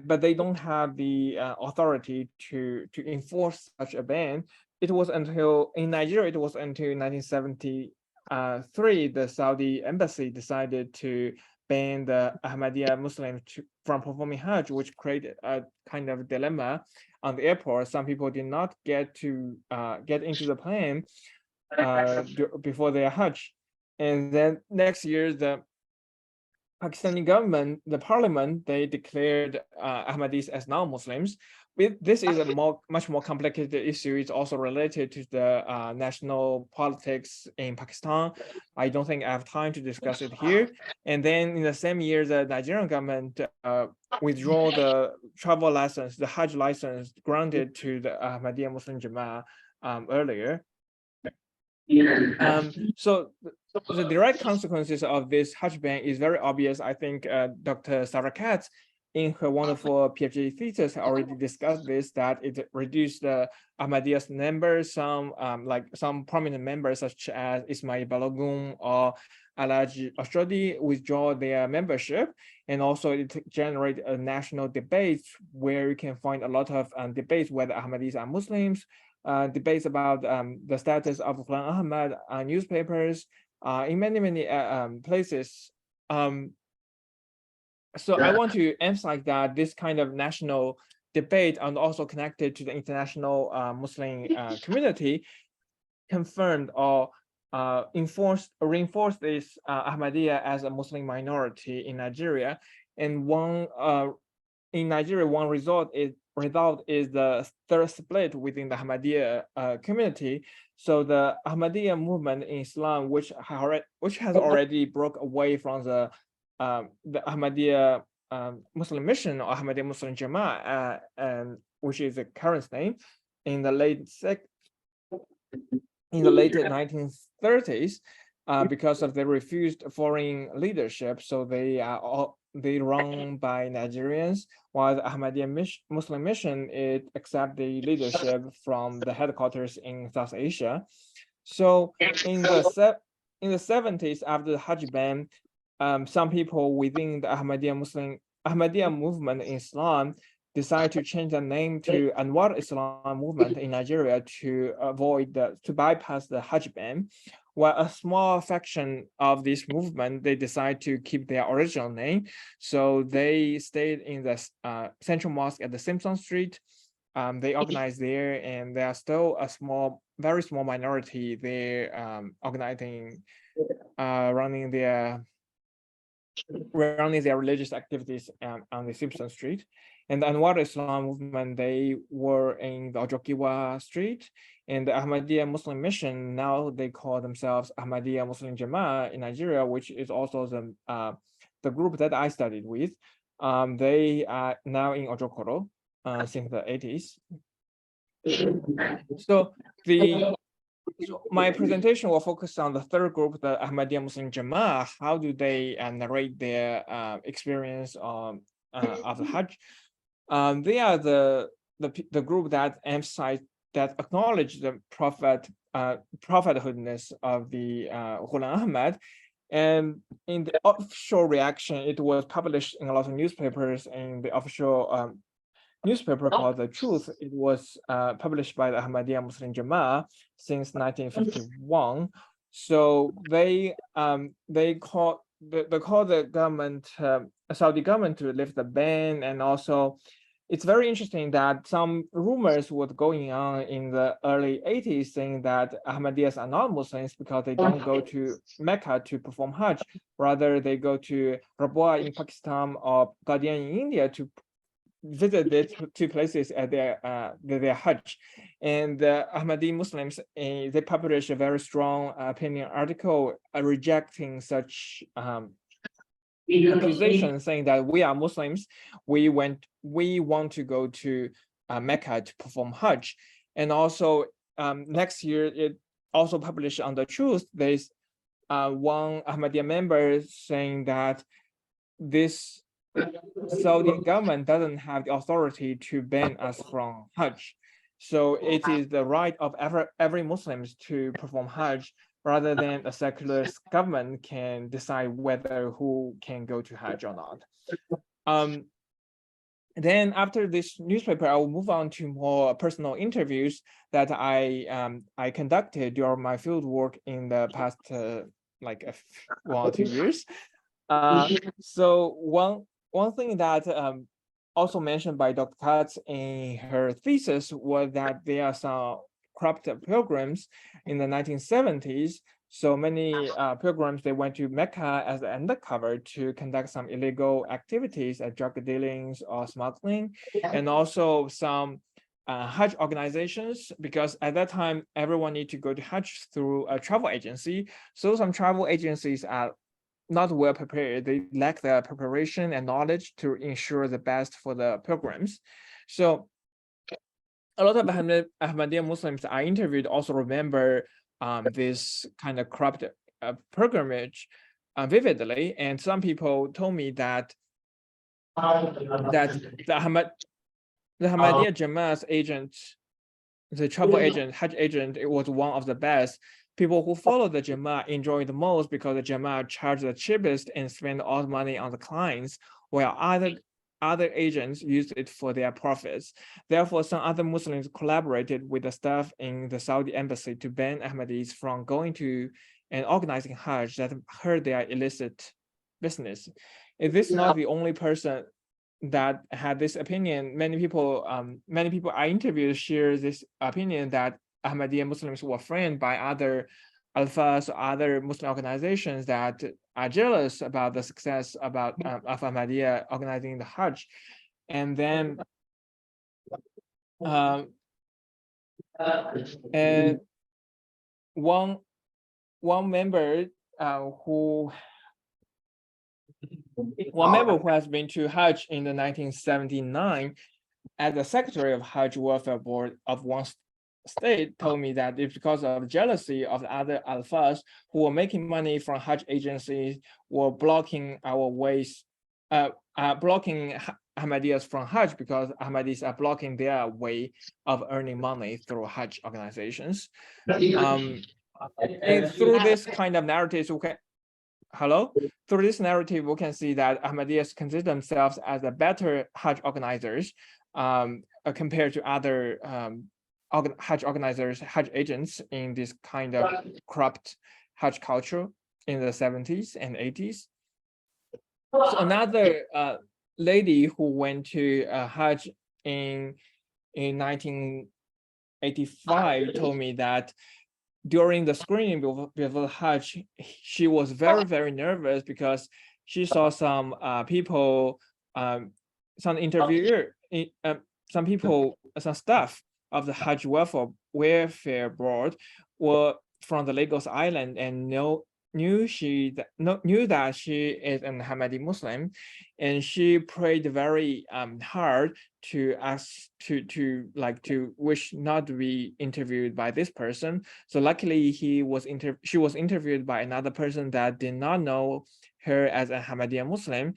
but they don't have the authority to enforce such a ban. It was until in Nigeria, it was until 1973 the Saudi embassy decided to ban the Ahmadiyya Muslims from performing Hajj, which created a kind of dilemma on the airport. Some people did not get into the plane before their Hajj. And then next year, the Pakistani government, the parliament, they declared Ahmadis as non-Muslims. This is a much more complicated issue. It's also related to the national politics in Pakistan. I don't think I have time to discuss it here. And then in the same year, the Nigerian government withdrew the travel license, the Hajj license granted to the Ahmadiyya Muslim Jama'ah earlier. So the direct consequences of this Hajj ban is very obvious. I think Dr. Sarah Katz, in her wonderful PhD thesis, already discussed this, that it reduced the Ahmadiyya's members. Some prominent members such as Ismail Balogun or Alhaji Ashodi withdraw their membership, and also it generated a national debate where you can find a lot of debates whether Ahmadis are Muslims, debates about the status of Ghulam Ahmad, newspapers, in many places. So I want to emphasize that this kind of national debate, and also connected to the international Muslim community, confirmed or reinforced this Ahmadiyya as a Muslim minority in Nigeria. And in Nigeria, one result is the third split within the Ahmadiyya community. So the Ahmadiyya movement in Islam, which has already broke away from the Ahmadiyya Muslim mission or Ahmadiyya Muslim Jama'ah, which is the current name, in the late 1930s, because of the refused foreign leadership. So they run by Nigerians, while the Ahmadiyya Muslim mission, it accepts the leadership from the headquarters in South Asia. So in the 70s, after the Hajj ban, some people within the Ahmadiyya movement in Islam decide to change the name to Anwar Islam movement in Nigeria to bypass the Hajj ban. While a small faction of this movement, they decide to keep their original name. So they stayed in the Central Mosque at the Simpson Street. They organized there, and they are still a very small minority there, organizing, running their religious activities on the Simpson Street. And the Anwar Islam movement, they were in the Ojokiwa Street. And the Ahmadiyya Muslim Mission, now they call themselves Ahmadiyya Muslim Jama'ah in Nigeria, which is also the group that I studied with. They are now in Ojokoro since the 80s. So my presentation will focus on the third group, the Ahmadiyya Muslim Jama'ah. How do they narrate their experience of the Hajj? They are the group that emphasize, that acknowledge the prophethoodness of the Ghulam Ahmad. And in the official reaction, it was published in a lot of newspapers. In the official newspaper called The Truth, it was published by the Ahmadiyya Muslim Jama'ah since 1951. So they call the government, Saudi government, to lift the ban. And also it's very interesting that some rumors were going on in the early 80s saying that Ahmadiyyas are not Muslims because they don't go to Mecca to perform Hajj. Rather, they go to Rabwa in Pakistan or Qadian in India to visit these two places at their Hajj. And the Ahmadi Muslims, they published a very strong opinion article rejecting such accusation, saying that we are Muslims, we want to go to Mecca to perform Hajj. And also next year, it also published on The Truth, there's one Ahmadiyya member saying that this Saudi government doesn't have the authority to ban us from Hajj. So it is the right of every Muslims to perform Hajj, rather than a secular government can decide whether who can go to Hajj or not. Then after this newspaper, I will move on to more personal interviews that I conducted during my field work in the past like 1 or 2 years. So one thing that also mentioned by Dr. Katz in her thesis was that there are some corrupt pilgrims in the 1970s. So many pilgrims, they went to Mecca as an undercover to conduct some illegal activities like drug dealings or smuggling, and also some Hajj organizations, because at that time, everyone need to go to Hajj through a travel agency. So some travel agencies are not well prepared. They lack the preparation and knowledge to ensure the best for the pilgrims. So a lot of Ahmadiyya Muslims I interviewed also remember this kind of corrupt pilgrimage vividly. And some people told me that the Ahmadiyya Jama'ah's agent, the travel agent, Hajj agent, it was one of the best. People who follow the Jama'ah enjoy the most because the Jama'ah charge the cheapest and spend all the money on the clients, while other agents used it for their profits. Therefore, some other Muslims collaborated with the staff in the Saudi embassy to ban Ahmadis from going to and organizing Hajj that hurt their illicit business. Is this not the only person that had this opinion? Many people I interviewed share this opinion that Ahmadiyya Muslims were framed by other alphas or other Muslim organizations that are jealous about the success of Ahmadiyya organizing the Hajj. And then and one member who has been to Hajj in the 1979 as the secretary of Hajj Welfare Board of one state told me that it's because of jealousy of the other alphas who were making money from Hajj agencies, were blocking our ways, blocking Ahmadiyyas from Hajj, because Ahmadis are blocking their way of earning money through Hajj organizations. And through this kind of narratives, through this narrative, we can see that Ahmadiyyas consider themselves as a better Hajj organizers compared to other Hajj organizers, Hajj agents in this kind of corrupt Hajj culture in the 70s and 80s. So another lady who went to Hajj in 1985 told me that during the screening before Hajj, she was very, very nervous because she saw some people, some interviewer some staff of the Hajj Welfare Board were from the Lagos Island and knew that she is an Ahmadi Muslim, and she prayed very hard to ask to wish not to be interviewed by this person. So luckily she was interviewed by another person that did not know her as a Ahmadiyya Muslim.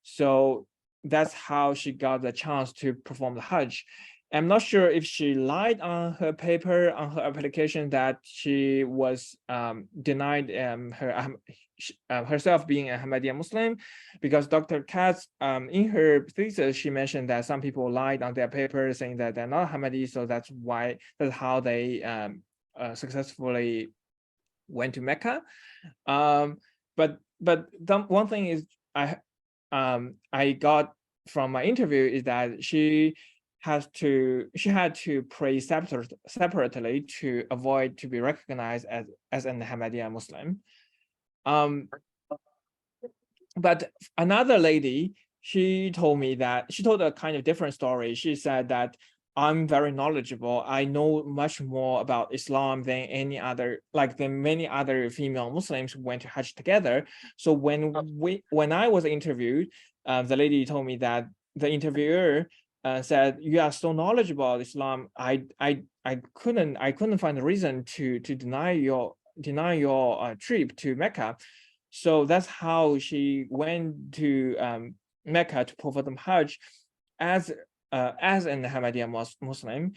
So that's how she got the chance to perform the Hajj. I'm not sure if she lied on her paper, on her application, that she was denied herself being a Ahmadiyya Muslim, because Dr. Katz, in her thesis, she mentioned that some people lied on their paper saying that they're not Ahmadi, so that's how they successfully went to Mecca. But one thing is I got from my interview is that she had to pray separately to avoid to be recognized as an Ahmadiyya Muslim. But another lady, she told a kind of different story. She said that I'm very knowledgeable. I know much more about Islam than many other female Muslims who went to Hajj together. So when I was interviewed, the lady told me that the interviewer said, "You are so knowledgeable about Islam. I couldn't find a reason to deny your trip to Mecca." So that's how she went to Mecca to perform Hajj as an Ahmadiyya Muslim,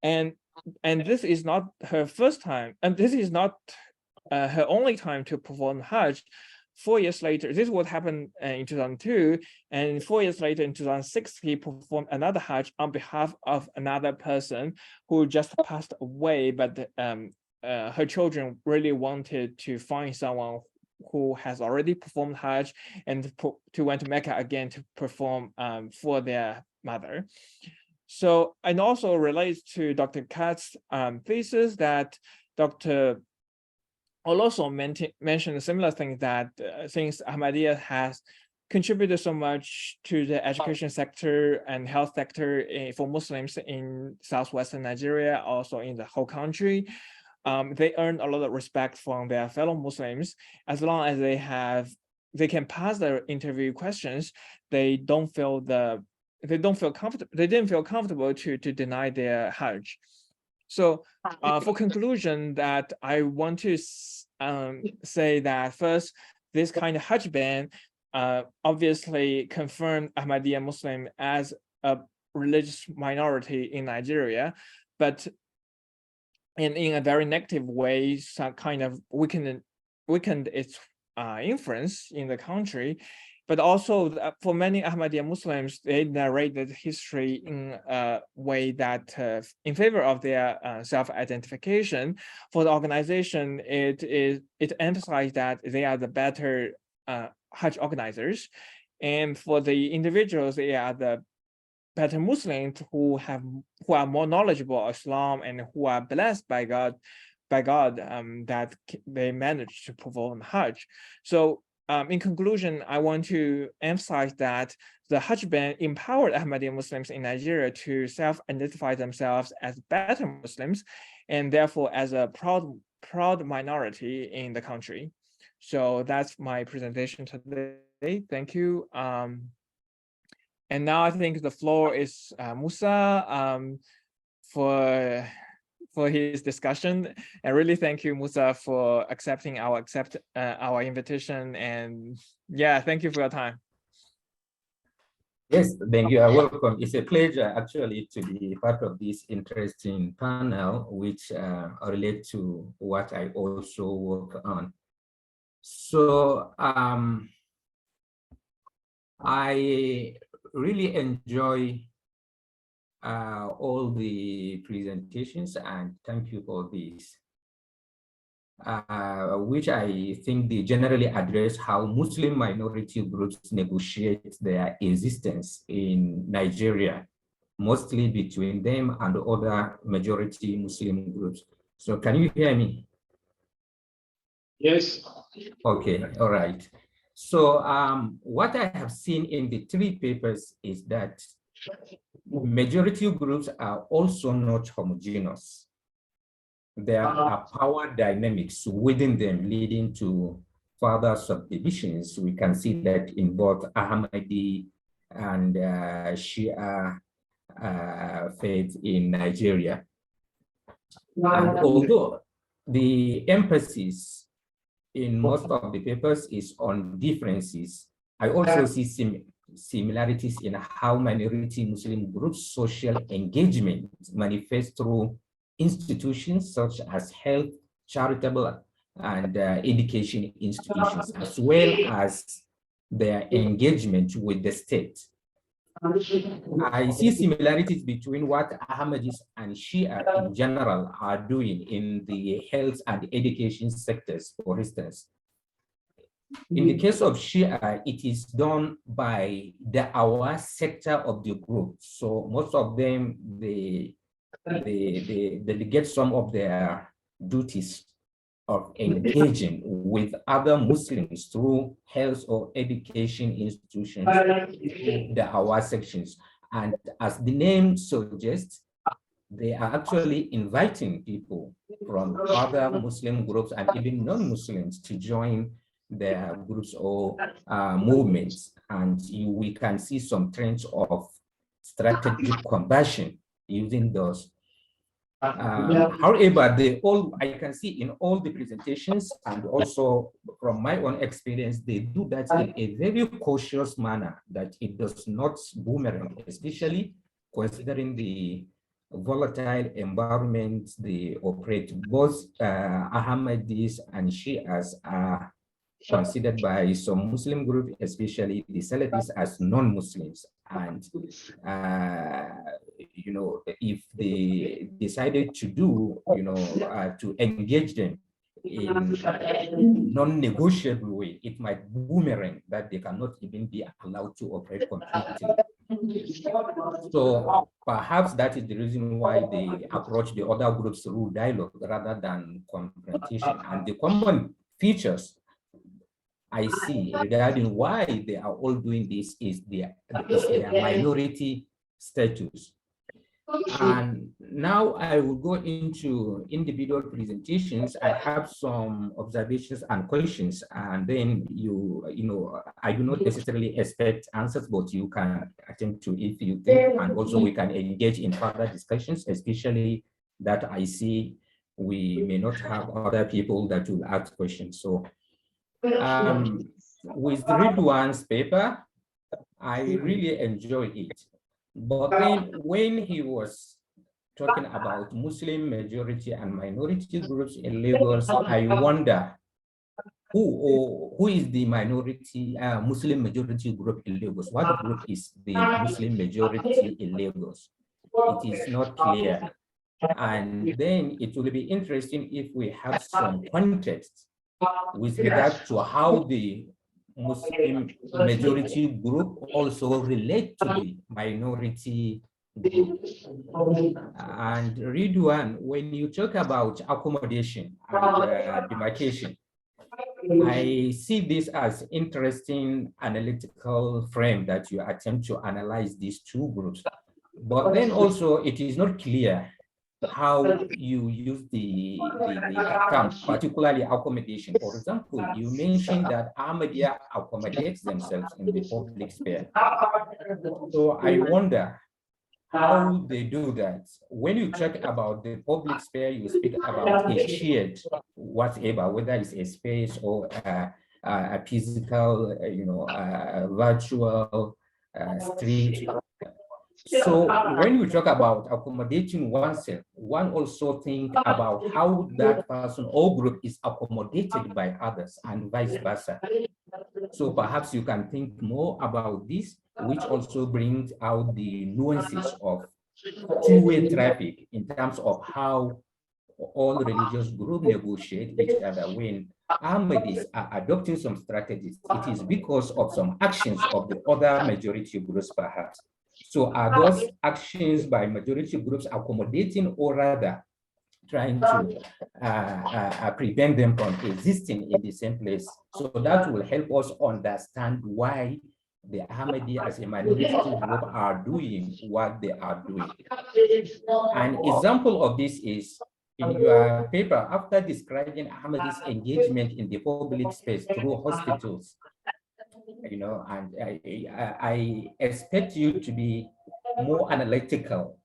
and this is not her first time, and this is not her only time to perform Hajj. 4 years later, this would happen in 2002, and 4 years later in 2006, he performed another Hajj on behalf of another person who just passed away, but her children really wanted to find someone who has already performed Hajj and to went to Mecca again to perform for their mother. So, and also relates to Dr. Katz's thesis that Dr. also mentioned a similar thing, that since Ahmadiyya has contributed so much to the education sector and health sector for Muslims in southwestern Nigeria, also in the whole country, they earn a lot of respect from their fellow Muslims. As long as they can pass their interview questions, they didn't feel comfortable to deny their Hajj. So for conclusion, that I want to say that first, this kind of Hajj ban obviously confirmed Ahmadiyya Muslim as a religious minority in Nigeria, but in a very negative way, some kind of weakened its influence in the country. But also for many Ahmadiyya Muslims, they narrated history in a way that in favor of their self-identification. For the organization, it emphasized that they are the better Hajj organizers, and for the individuals, they are the better Muslims who are more knowledgeable of Islam and who are blessed by God, that they managed to perform Hajj. So in conclusion, I want to emphasize that the Hajj ban empowered Ahmadiyya Muslims in Nigeria to self-identify themselves as better Muslims, and therefore as a proud minority in the country. So that's my presentation today. Thank you. And now I think the floor is Musa for his discussion. And really thank you, Musa, for accepting our invitation. And yeah, thank you for your time.
Yes, thank you. You're welcome. It's a pleasure actually to be part of this interesting panel, which relate to what I also work on. So I really enjoy all the presentations, and thank you for this, which I think they generally address how Muslim minority groups negotiate their existence in Nigeria, mostly between them and other majority Muslim groups. So can you hear me?
Yes.
Okay, all right. So what I have seen in the 3 papers is that Majority groups are also not homogeneous. There are power dynamics within them leading to further subdivisions. We can see that in both Ahmadi and Shia faith in Nigeria. And although the emphasis in most of the papers is on differences, I also see similarities in how minority Muslim groups' social engagement manifests through institutions such as health, charitable, and education institutions, as well as their engagement with the state. I see similarities between what Ahmadis and Shia in general are doing in the health and education sectors, for instance. In the case of Shia, it is done by the Awa sector of the group. So most of them, they delegate some of their duties of engaging with other Muslims through health or education institutions, the Awa sections. And as the name suggests, they are actually inviting people from other Muslim groups and even non-Muslims to join their groups or movements. And we can see some trends of strategic conversion using those. However, I can see in all the presentations and also from my own experience, they do that in a very cautious manner, that it does not boomerang, especially considering the volatile environment they operate. Both Ahmadis and Shias are considered by some Muslim groups, especially the Salafis, as non-Muslims. And you know, if they decided to do, you know, to engage them in non-negotiable way, it might boomerang that they cannot even be allowed to operate completely. So perhaps that is the reason why they approach the other groups through dialogue rather than confrontation. And the common features I see regarding why they are all doing this is their minority status. And now I will go into individual presentations. I have some observations and questions, and then you know, I do not necessarily expect answers, but you can attempt to if you think, and also we can engage in further discussions, especially that I see we may not have other people that will ask questions. So with Ridwan's paper, I really enjoyed it. But then when he was talking about Muslim majority and minority groups in Lagos, I wonder who is the minority Muslim majority group in Lagos? What group is the Muslim majority in Lagos? It is not clear. And then it will be interesting if we have some context with regard to how the Muslim majority group also relate to the minority group. And Ridwan, when you talk about accommodation and demarcation, I see this as interesting analytical frame that you attempt to analyze these two groups. But then also it is not clear how you use the term, particularly accommodation. For example, you mentioned that Ahmadiyya accommodates themselves in the public sphere. So I wonder how they do that. When you talk about the public sphere, you speak about a shared whatever, whether it's a space or a physical, you know, virtual street. So when we talk about accommodating oneself, one also think about how that person or group is accommodated by others and vice versa. So perhaps you can think more about this, which also brings out the nuances of two-way traffic in terms of how all religious groups negotiate each other. When Ahmadis are adopting some strategies, it is because of some actions of the other majority groups, perhaps. So are those actions by majority groups accommodating or rather trying to prevent them from existing in the same place? So that will help us understand why the Ahmadi as a minority group are doing what they are doing. An example of this is in your paper, after describing Ahmadi's engagement in the public space through hospitals, you know, and I expect you to be more analytical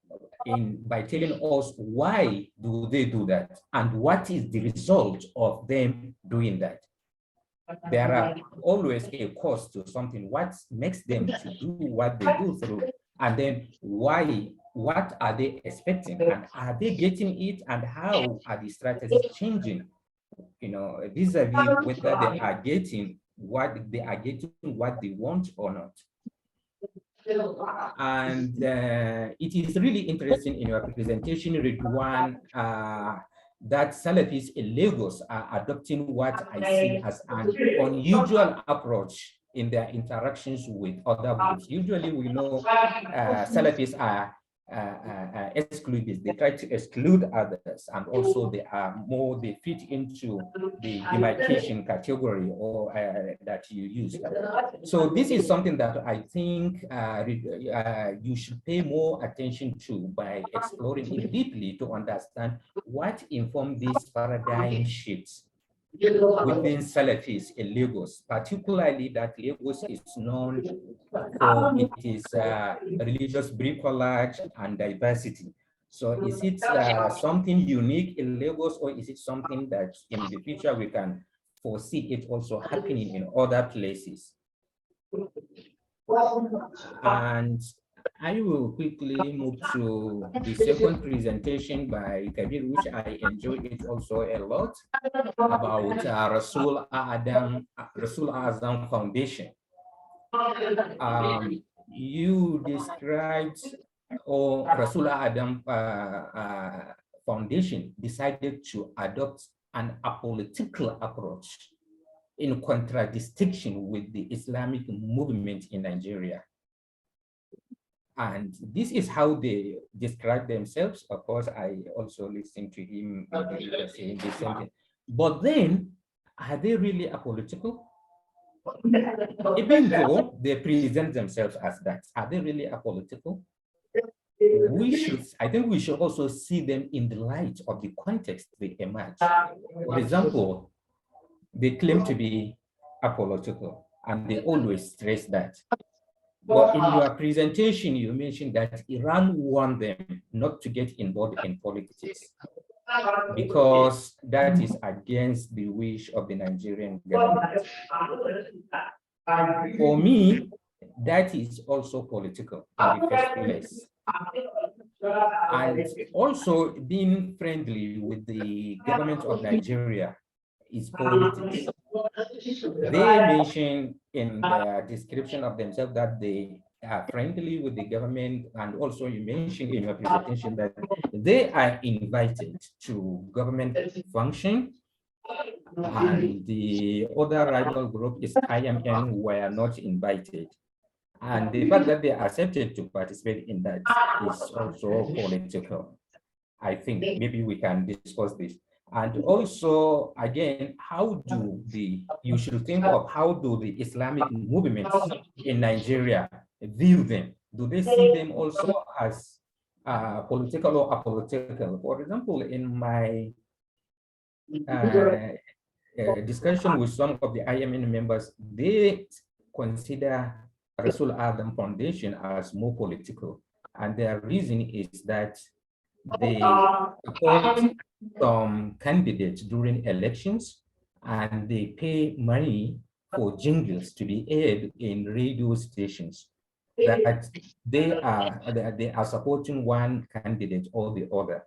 by telling us why do they do that and what is the result of them doing that. There are always a cost to something. What makes them to do what they do through, and then why? What are they expecting, and are they getting it? And how are the strategies changing? You know, vis-a-vis whether they are getting what they want or not. And it is really interesting in your presentation, Ridwan, that Salafis in Lagos are adopting what I see as an unusual approach in their interactions with other groups. Usually we know Salafis are exclusive. They try to exclude others, and also they fit into the demarcation category or that you use. So this is something that I think you should pay more attention to by exploring it deeply to understand what informed these paradigm shifts within Salafis in Lagos, particularly that Lagos is known for its religious bricolage and diversity. So is it something unique in Lagos, or is it something that in the future we can foresee it also happening in other places? And I will quickly move to the second presentation by Kabir, which I enjoyed it also a lot, about Rasul Azam Foundation. You described, or Rasul Adam Foundation decided to adopt an apolitical approach in contradistinction with the Islamic movement in Nigeria. And this is how they describe themselves. Of course, I also listened to him saying the same thing. But then, are they really apolitical? Even though they present themselves as that, are they really apolitical? I think we should also see them in the light of the context they emerge. For example, they claim to be apolitical, and they always stress that. But in your presentation, you mentioned that Iran warned them not to get involved in politics because that is against the wish of the Nigerian government. For me, that is also political in the first place. And also being friendly with the government of Nigeria is politics. They mention in their description of themselves that they are friendly with the government, and also you mentioned in your presentation that they are invited to government function, and the other rival group is IMN were not invited. And the fact that they accepted to participate in that is also political. I think maybe we can discuss this. And also, again, you should think of how do the Islamic movements in Nigeria view them? Do they see them also as political or apolitical? For example, in my discussion with some of the IMN members, they consider Rasul Adam Foundation as more political. And their reason is that they support some candidates during elections, and they pay money for jingles to be aired in radio stations, that they are supporting one candidate or the other.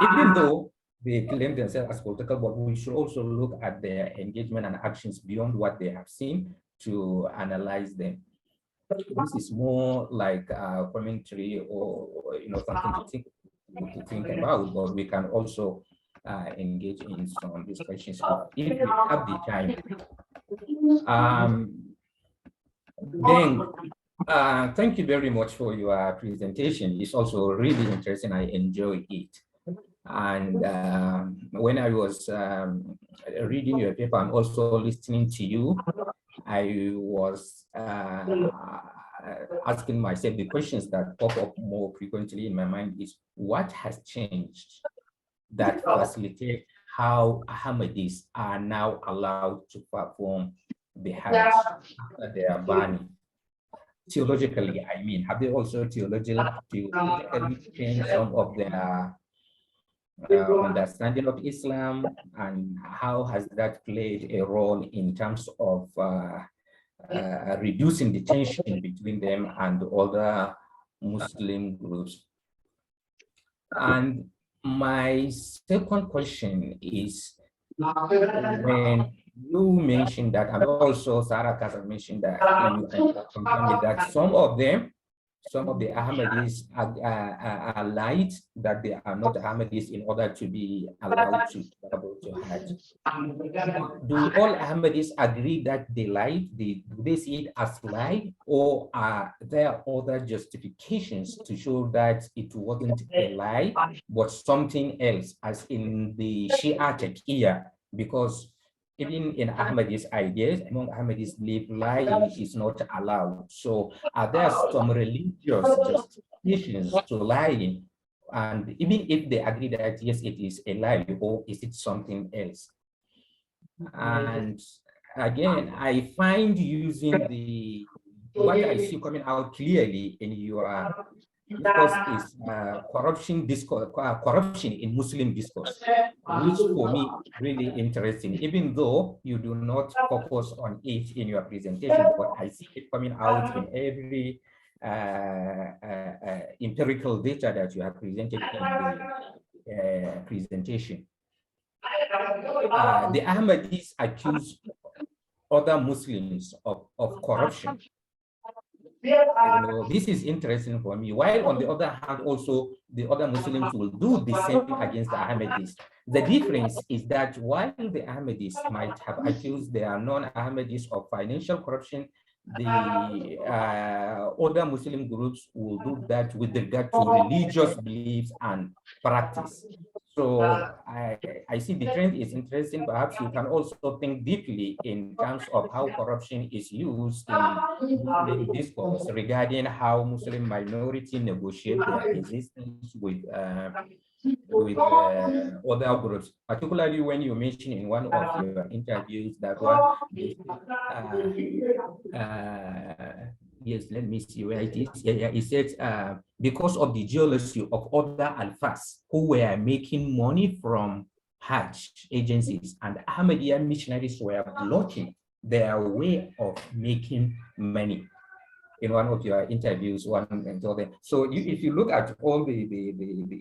Even though they claim themselves as political, but we should also look at their engagement and actions beyond what they have seen to analyze them. This is more like a commentary or something to think about, but we can also engage in some discussions if we have the time. Then thank you very much for your presentation. It's also really interesting. I enjoy it. And when I was reading your paper and also listening to you, I was asking myself the questions that pop up more frequently in my mind is what has changed that facilitate how Ahmadis are now allowed to perform the Hajj after their banning. Theologically, I mean, have they also theologically changed some of their understanding of Islam, and how has that played a role in terms of reducing the tension between them and other Muslim groups? And my second question is, when you mentioned that, and also Sarah Kasa mentioned that, you confirmed that some of the Ahmadis are lied that they are not Ahmadis in order to be allowed to travel to Hajj. Do all Ahmadis agree that they lied? Do they see it as lie, or are there other justifications to show that it wasn't a lie, but something else, as in the Shia Taqiyya? Because even in Ahmadis ideas, among Ahmadis believe lying is not allowed. So are there some religious justifications to lying? And even if they agree that yes, it is a lie, or is it something else? And again, I find using what I see coming out clearly in your discourse is corruption in Muslim discourse, which for me really interesting, even though you do not focus on it in your presentation, but I see it coming out in every empirical data that you have presented in the presentation. The Ahmadis accuse other Muslims of corruption. You know, this is interesting for me. While on the other hand, also the other Muslims will do the same against the Ahmadis. The difference is that while the Ahmadis might have accused their non-Ahmadis of financial corruption, the other Muslim groups will do that with regard to religious beliefs and practice. So I see the trend is interesting. Perhaps you can also think deeply in terms of how corruption is used in Muslim discourse regarding how Muslim minority negotiate their existence with other groups, particularly when you mention in one of your interviews that yes, let me see where it is. Yeah, it says because of the jealousy of other alfas who were making money from Hajj agencies, and Ahmadiyya missionaries were blocking their way of making money. In one of your interviews, so if you look at all the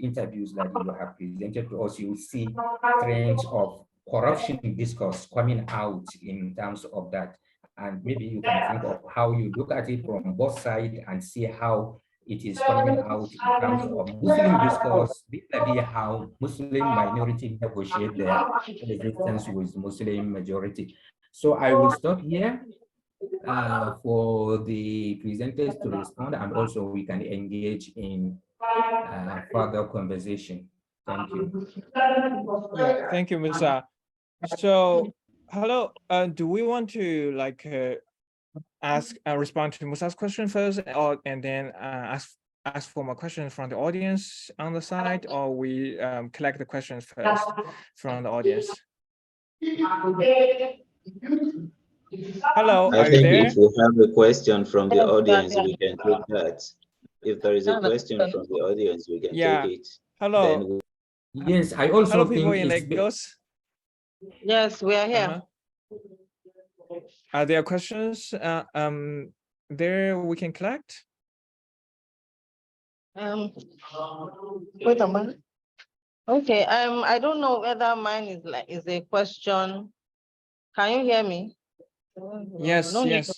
interviews that you have presented to us, you will see trends of corruption discourse coming out in terms of that. And maybe you can think of how you look at it from both sides and see how it is coming out in terms of Muslim discourse, vis-a-vis how Muslim minority negotiate their resistance with Muslim majority. So I will stop here for the presenters to respond, and also we can engage in further conversation. Thank you.
Yeah, thank you, Musa. So, hello, do we want to like respond to Musa's question first, and then ask for more questions from the audience on the side, or we collect the questions first from the audience? Hello,
I think if we have a question from the audience, we can take that. If there is a question from the audience, we can take it.
Hello.
Yes, I also
hello, people in Lagos.
Yes, we are here.
Are there questions there we can collect?
Wait a minute. Okay, I don't know whether mine is a question. Can you hear me?
Yes, yes.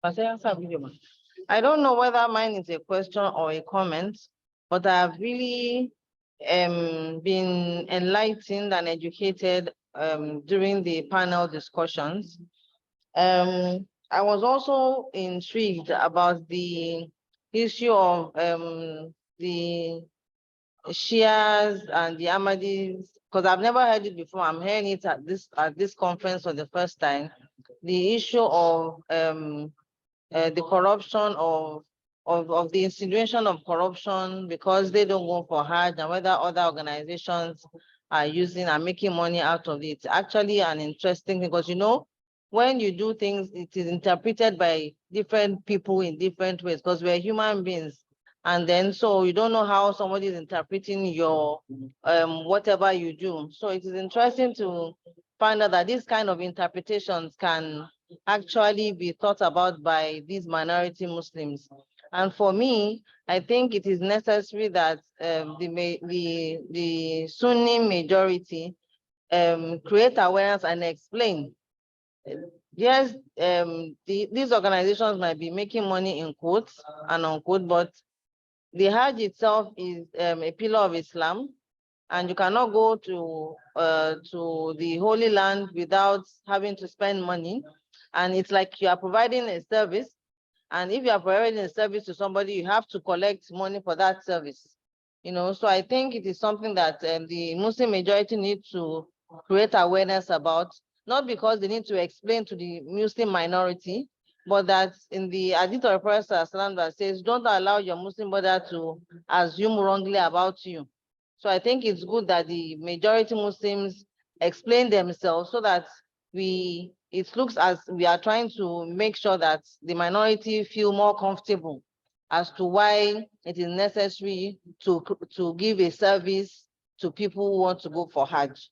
I don't know whether mine is a question or a comment, but I've really been enlightened and educated during the panel discussions. I was also intrigued about the issue of the Shias and the Ahmadis, because I've never heard it before. I'm hearing it at this conference for the first time. the issue of the corruption of the insinuation of corruption because they don't go for Hajj, and whether other organizations are using and making money out of it. Actually an interesting thing, because when you do things, it is interpreted by different people in different ways because we're human beings. And then so you don't know how somebody is interpreting your whatever you do. So it is interesting to find out that these kind of interpretations can actually be thought about by these minority Muslims. And for me, I think it is necessary that the Sunni majority create awareness and explain. Yes, these organizations might be making money in quotes and unquote, but the Hajj itself is a pillar of Islam, and you cannot go to the Holy Land without having to spend money. And it's like you are providing a service, and if you are providing a service to somebody, you have to collect money for that service. So I think it is something that the Muslim majority need to create awareness about, not because they need to explain to the Muslim minority, but that in the Hadith of Prophet that says, don't allow your Muslim brother to assume wrongly about you. So I think it's good that the majority Muslims explain themselves so that it looks as we are trying to make sure that the minority feel more comfortable as to why it is necessary to give a service to people who want to go for Hajj.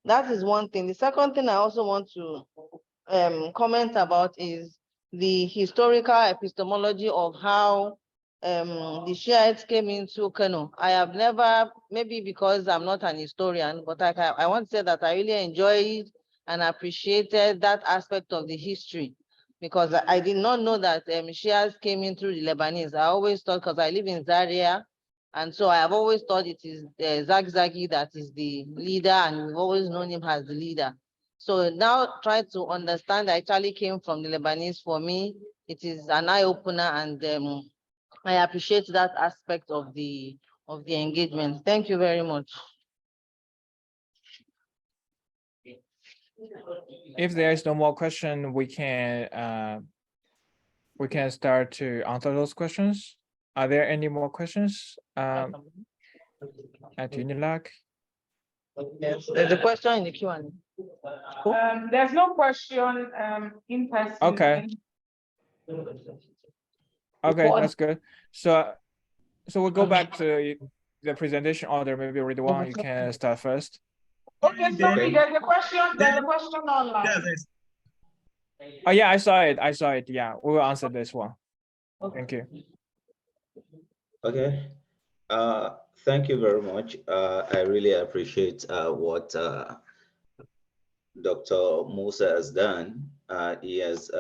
That is one thing. The second thing I also want to comment about is the historical epistemology of how the Shiites came into Kano. I have never, maybe because I'm not an historian, but I want to say that I really enjoyed and appreciated that aspect of the history, because I did not know that Shiites came in through the Lebanese. I always thought, because I live in Zaria, and so I have always thought it is Zagzagi that is the leader, and we've always known him as the leader. So now try to understand that actually came from the Lebanese. For me, it is an eye-opener, and I appreciate that aspect of the engagement. Thank you very much.
If there is no more question, we can start to answer those questions. Are there any more questions? At Unilag?
Yes, there's a question in the Q&A.
There's no question in person.
Okay. Okay, that's good. So we'll go back to the presentation order. Maybe Ridwan, you can start first.
Okay, sorry, there's a question online.
Oh yeah, I saw it. Yeah, we will answer this one. Thank you.
Okay. Thank you very much. I really appreciate what Dr. Musa has done. He has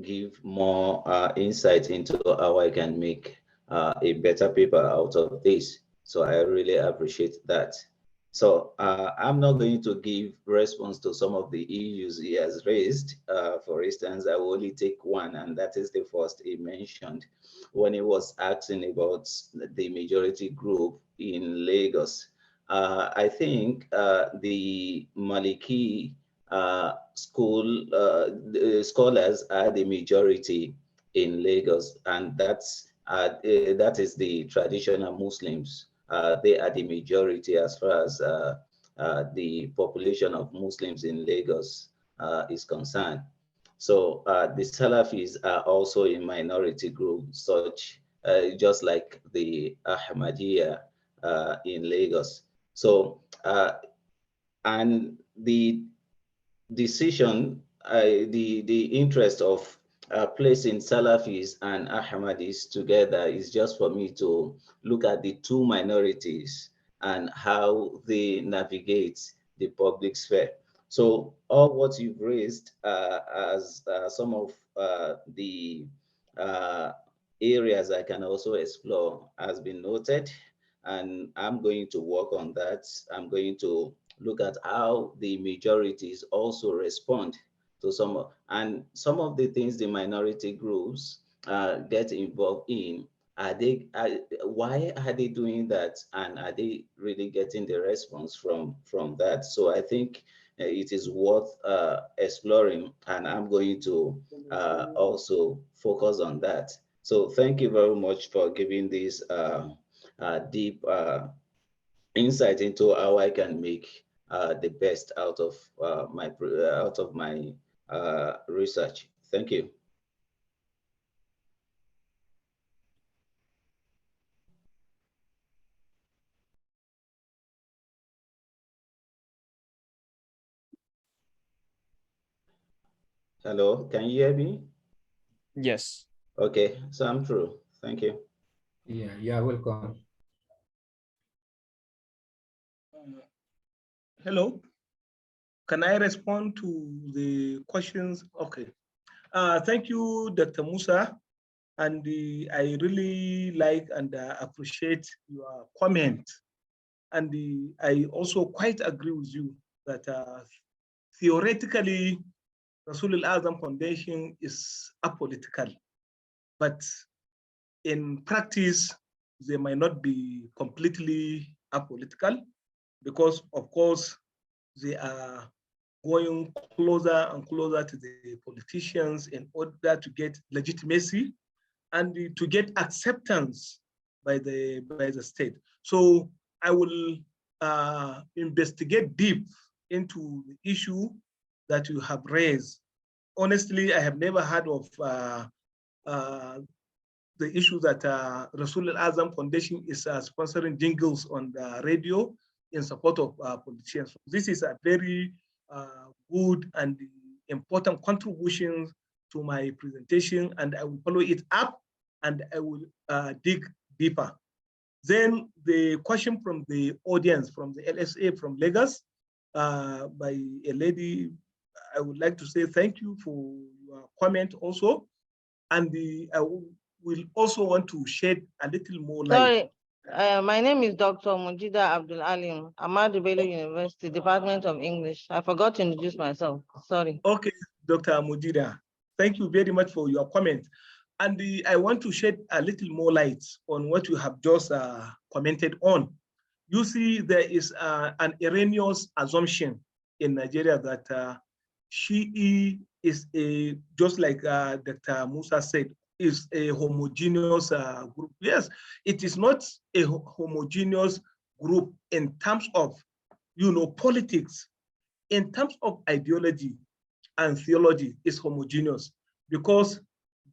give more insight into how I can make a better paper out of this. So I really appreciate that. So I'm not going to give response to some of the issues he has raised. For instance, I will only take one, and that is the first he mentioned when he was asking about the majority group in Lagos. I think the Maliki school scholars are the majority in Lagos, and that is the traditional Muslims. They are the majority as far as the population of Muslims in Lagos is concerned. So the Salafis are also a minority group, just like the Ahmadiyya in Lagos. So and the decision, the interest of placing Salafis and Ahmadis together is just for me to look at the two minorities and how they navigate the public sphere. So all what you've raised as some of the areas I can also explore has been noted, and I'm going to work on that. I'm going to look at how the majorities also respond to some of the things the minority groups get involved in. Why are they doing that, and are they really getting the response from that? So I think it is worth exploring, and I'm going to also focus on that. So thank you very much for giving this deep insight into how I can make the best out of my research. Thank you. Hello, can you hear me?
Yes.
Okay, so I'm through. Thank you.
Yeah, welcome.
Hello. Can I respond to the questions? Okay. Thank you, Dr. Musa. And I really like and appreciate your comment. And I also quite agree with you that theoretically, Rasul Al-Azam Foundation is apolitical, but in practice, they might not be completely apolitical because, of course, they are going closer and closer to the politicians in order to get legitimacy and to get acceptance by the state. So I will investigate deep into the issue that you have raised. Honestly, I have never heard of the issue that Rasul Al-Azam Foundation is sponsoring jingles on the radio in support of politicians. This is a very good and important contribution to my presentation, and I will follow it up and I will dig deeper. Then the question from the audience, from the LSA from Lagos, by a lady, I would like to say thank you for your comment also. And I will also want to shed a little more light.
Sorry, my name is Dr. Mujida Abdul Alim, Ahmadu Bello University, Department of English. I forgot to introduce myself. Sorry.
Okay, Dr. Mujida, thank you very much for your comment. And I want to shed a little more light on what you have just commented on. You see, there is an erroneous assumption in Nigeria that Shi'i is a, just like Dr. Musa said, is a homogeneous group. Yes, it is not a homogeneous group in terms of, politics. In terms of ideology and theology, is homogeneous because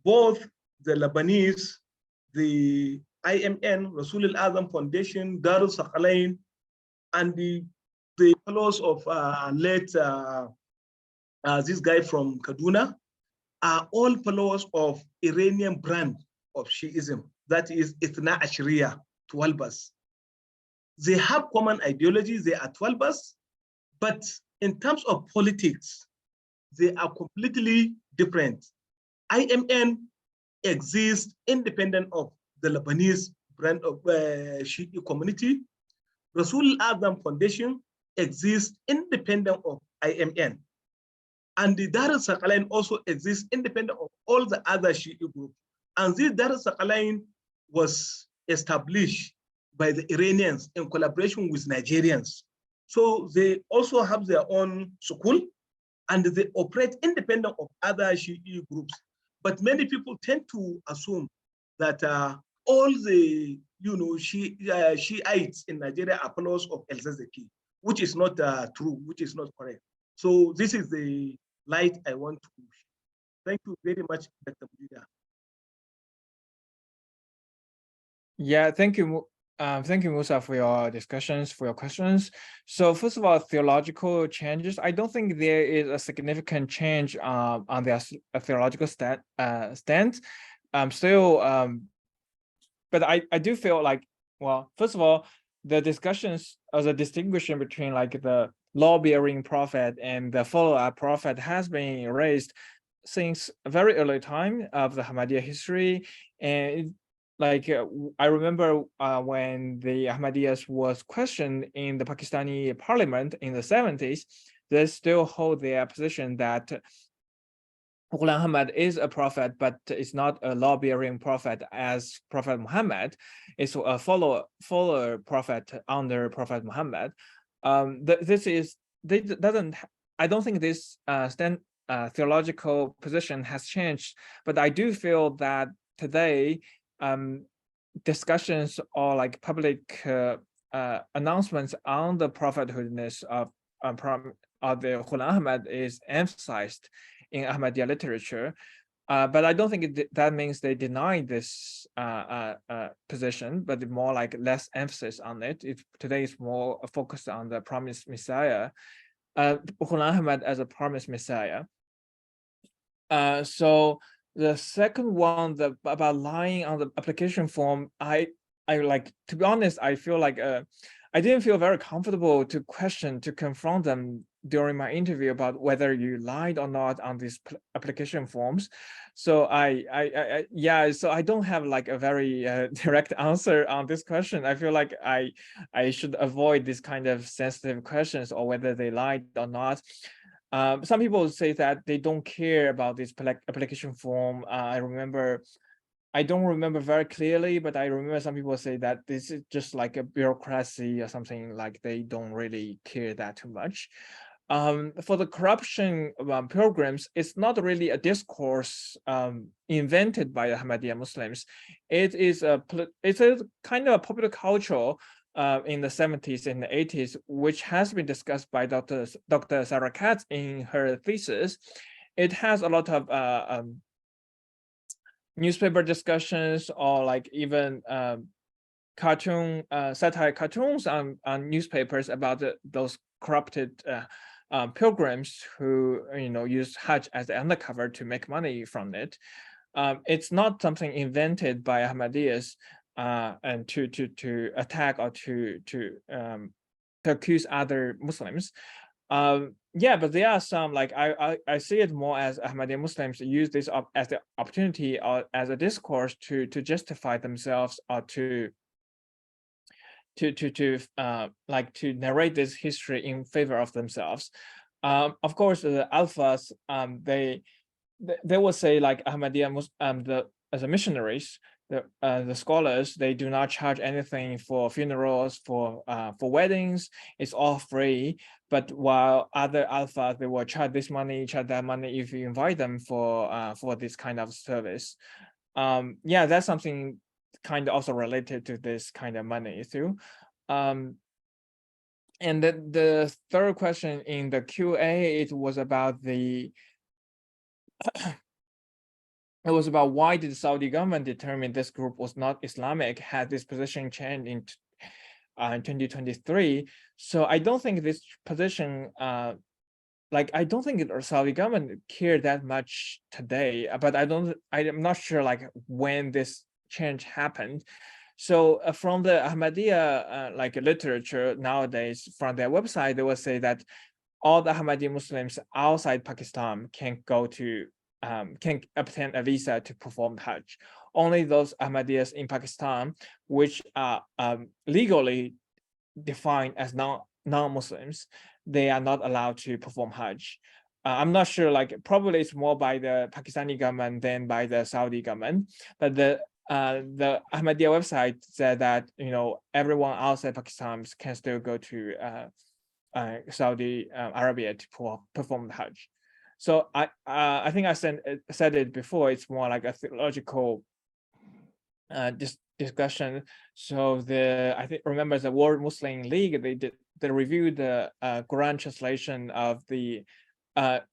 both the Lebanese, the IMN, Rasul Al-Azam Foundation, Darul Sakalain, and the fellows of late this guy from Kaduna are all followers of Iranian brand of Shiism, that is Ithna Ashriya, 12ers. They have common ideologies, they are 12ers, but in terms of politics, they are completely different. IMN exists independent of the Lebanese brand of Shi'i community. Rasul Al-Azam Foundation exists independent of IMN. And the Dar al-Sakalain also exists independent of all the other Shi'i groups. And this Dar al-Sakalain was established by the Iranians in collaboration with Nigerians. So they also have their own school and they operate independent of other Shi'i groups. But many people tend to assume that all the Shiites in Nigeria are followers of El-Zazaki, which is not true, which is not correct. So this is the light I want to push. Thank you very much, Dr. Buda.
Yeah, thank you. Thank you, Musa, for your discussions, for your questions. So first of all, theological changes. I don't think there is a significant change on their theological stance. Still, but I do feel like, well, first of all, the discussions as a distinction between like the law-bearing prophet and the follow-up prophet has been raised since a very early time of the Ahmadiyya history. And like I remember when the Ahmadiyyas was questioned in the Pakistani parliament in the 70s, they still hold their position that Ghulam Ahmad is a prophet, but it's not a law-bearing prophet as Prophet Muhammad. It's a follower prophet under Prophet Muhammad. This is I don't think this theological position has changed, but I do feel that today discussions or like public announcements on the prophethoodness of the Ghulam Ahmad is emphasized in Ahmadiyya literature. But I don't think that means they deny this position, but more like less emphasis on it. Today is more focused on the promised Messiah, Ghulam Ahmad as a promised Messiah. So the second one, about lying on the application form, I like, to be honest, I feel like I didn't feel very comfortable to confront them during my interview about whether you lied or not on these application forms. So so I don't have like a very direct answer on this question. I feel like I should avoid this kind of sensitive questions or whether they lied or not. Some people say that they don't care about this application form. I don't remember very clearly, but I remember some people say that this is just like a bureaucracy or something, like they don't really care that too much. For the corruption programs, it's not really a discourse invented by the Ahmadiyya Muslims. It's a kind of a popular culture in the 70s and the 80s, which has been discussed by Dr. Sarah Katz in her thesis. It has a lot of newspaper discussions, or like even satire cartoons on newspapers about those corrupted pilgrims who use Hajj as the undercover to make money from it. It's not something invented by Ahmadiyyas and to attack or to accuse other Muslims. Yeah, but there are some, like I see it more as Ahmadiyya Muslims use this as the opportunity or as a discourse to justify themselves, or to narrate this history in favor of themselves. Of course, the alphas, they will say like Ahmadiyya as a missionaries, the scholars, they do not charge anything for funerals, for weddings. It's all free. But while other alphas, they will charge this money, charge that money if you invite them for this kind of service. Yeah, that's something kind of also related to this kind of money too. And the third question in the QA, it was about it was about why did the Saudi government determine this group was not Islamic, had this position changed in 2023. So I don't think this position, I don't think the Saudi government cared that much today, but I'm not sure like when this change happened. So from the Ahmadiyya literature nowadays, from their website, they will say that all the Ahmadiyya Muslims outside Pakistan can go to can obtain a visa to perform Hajj. Only those Ahmadiyyas in Pakistan, which are legally defined as non-Muslims, they are not allowed to perform Hajj. I'm not sure, like probably it's more by the Pakistani government than by the Saudi government, but the Ahmadiyya website said that everyone outside Pakistan can still go to Saudi Arabia to perform the Hajj. So I think I said it before. It's more like a theological discussion. So I think remember the World Muslim League, they reviewed the Quran translation of the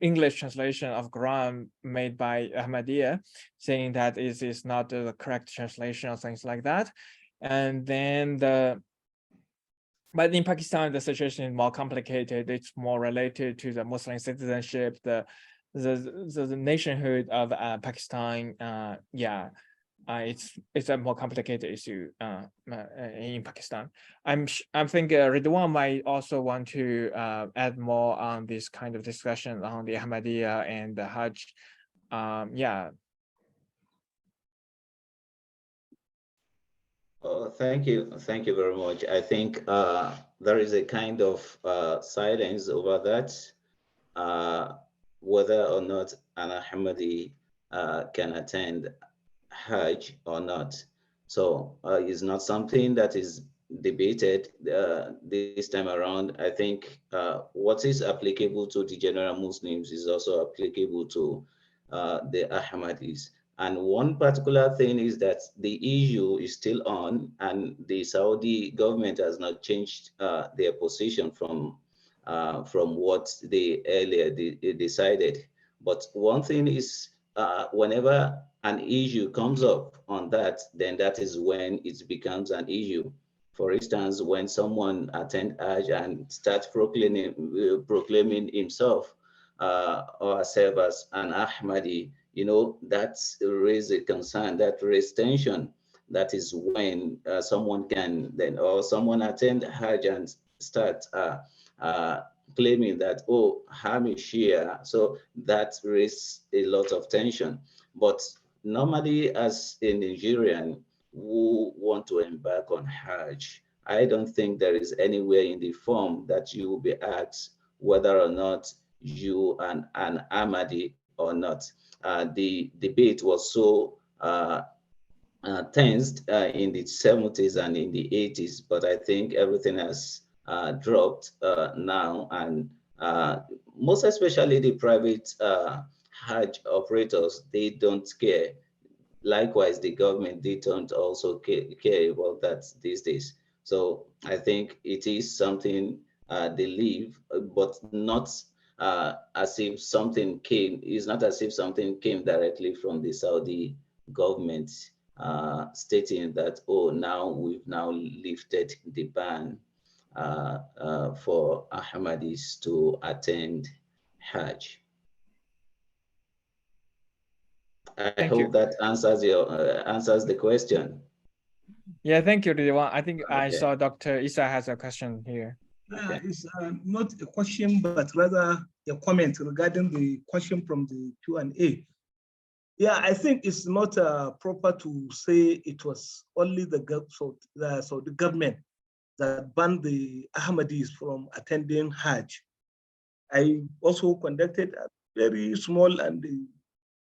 English translation of Quran made by Ahmadiyya, saying that it is not the correct translation or things like that. And then but in Pakistan, the situation is more complicated. It's more related to the Muslim citizenship, the nationhood of Pakistan. Yeah, it's a more complicated issue in Pakistan. I think Ridwan might also want to add more on this kind of discussion on the Ahmadiyya and the Hajj. Yeah.
Oh, thank you very much. I think there is a kind of silence over that, whether or not an Ahmadi can attend Hajj or not. So it's not something that is debated this time around. I think what is applicable to the general Muslims is also applicable to the Ahmadis. And one particular thing is that the issue is still on, and the Saudi government has not changed their position from what they earlier decided. But one thing is, whenever an issue comes up on that, then that is when it becomes an issue. For instance, when someone attend Hajj and starts proclaiming himself or herself as an Ahmadi, that's raise a concern, that raise tension. That is when someone can then, or someone attend Hajj and start uh, claiming that, oh, I'm a Shia. So that raises a lot of tension. But normally, as a Nigerian who want to embark on Hajj, I don't think there is anywhere in the form that you will be asked whether or not you are an Ahmadi or not. The debate was so tensed in the 70s and in the 80s, but I think everything has dropped now, and most especially the private Hajj operators, they don't care. Likewise, the government, they don't also care about that these days. So I think it is something they leave, but not as if something came. It's not as if something came directly from the Saudi government stating that, oh, now we've now lifted the ban for Ahmadis to attend Hajj. I hope that answers the question.
Yeah, thank you, Ridwan. I think I saw Dr. Isa has a question here.
Yeah, it's not a question, but rather a comment regarding the question from the Q&A. Yeah, I think it's not proper to say it was only the government that banned the Ahmadis from attending Hajj. I also conducted a very small and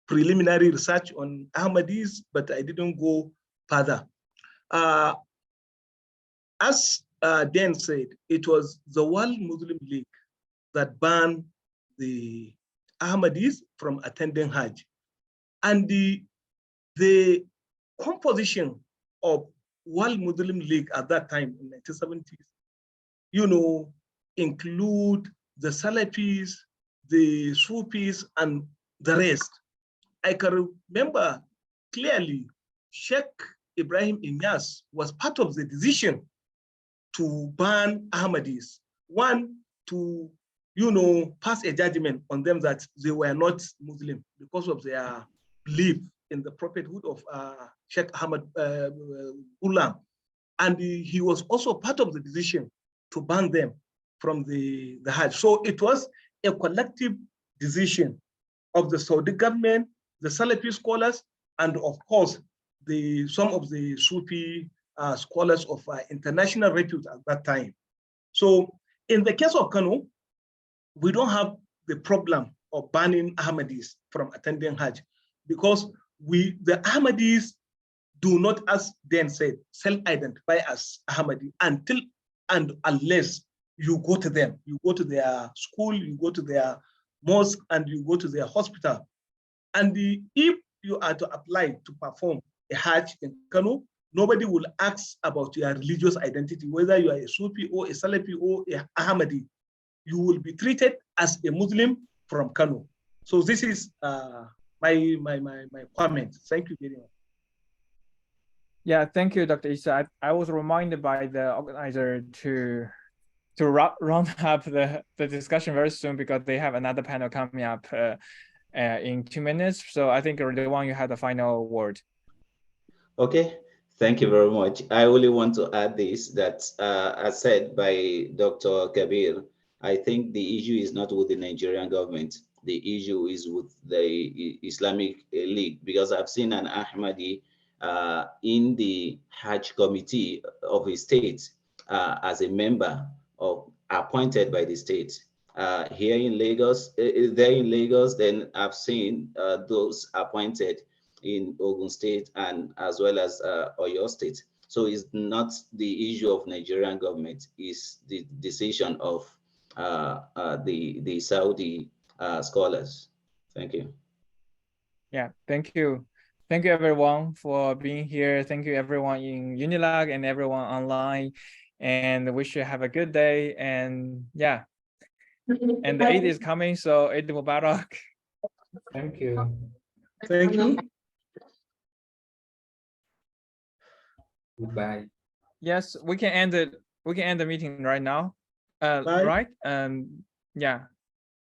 preliminary research on Ahmadis, but I didn't go further. As Dan said, it was the World Muslim League that banned the Ahmadis from attending Hajj. And the composition of World Muslim League at that time in the 1970s, include the Salafis, the Sufis, and the rest. I can remember clearly Sheikh Ibrahim Inyas was part of the decision to ban Ahmadis. One, to pass a judgment on them that they were not Muslim because of their belief in the prophethood of Sheikh Ahmad Ghulam. And he was also part of the decision to ban them from the Hajj. So it was a collective decision of the Saudi government, the Salafi scholars, and of course, some of the Sufi scholars of international repute at that time. So in the case of Kano, we don't have the problem of banning Ahmadis from attending Hajj because the Ahmadis do not, as Dan said, self-identify as Ahmadi until and unless you go to them. You go to their school, you go to their mosque, and you go to their hospital. And if you are to apply to perform a Hajj in Kano, nobody will ask about your religious identity, whether you are a Sufi or a Salafi or a Ahmadi. You will be treated as a Muslim from Kano. So this is my comment. Thank you very much.
Yeah, thank you, Dr. Isa. I was reminded by the organizer to round up the discussion very soon because they have another panel coming up in 2 minutes. So I think Ridwan, you had the final word.
Okay, thank you very much. I only want to add this, that as said by Dr. Kabir, I think the issue is not with the Nigerian government. The issue is with the Islamic League, because I've seen an Ahmadi in the Hajj committee of a state as a member appointed by the state. Here in Lagos, then I've seen those appointed in Ogun State and as well as Oyo State. So it's not the issue of Nigerian government, it's the decision of the Saudi scholars. Thank you.
Yeah, thank you. Thank you everyone for being here. Thank you everyone in Unilag and everyone online. And wish you have a good day. And yeah. And the Eid is coming, so Eid Mubarak.
Thank you.
Thank you.
Goodbye.
Yes, we can end it. We can end the meeting right now.
Bye.
Right? Yeah.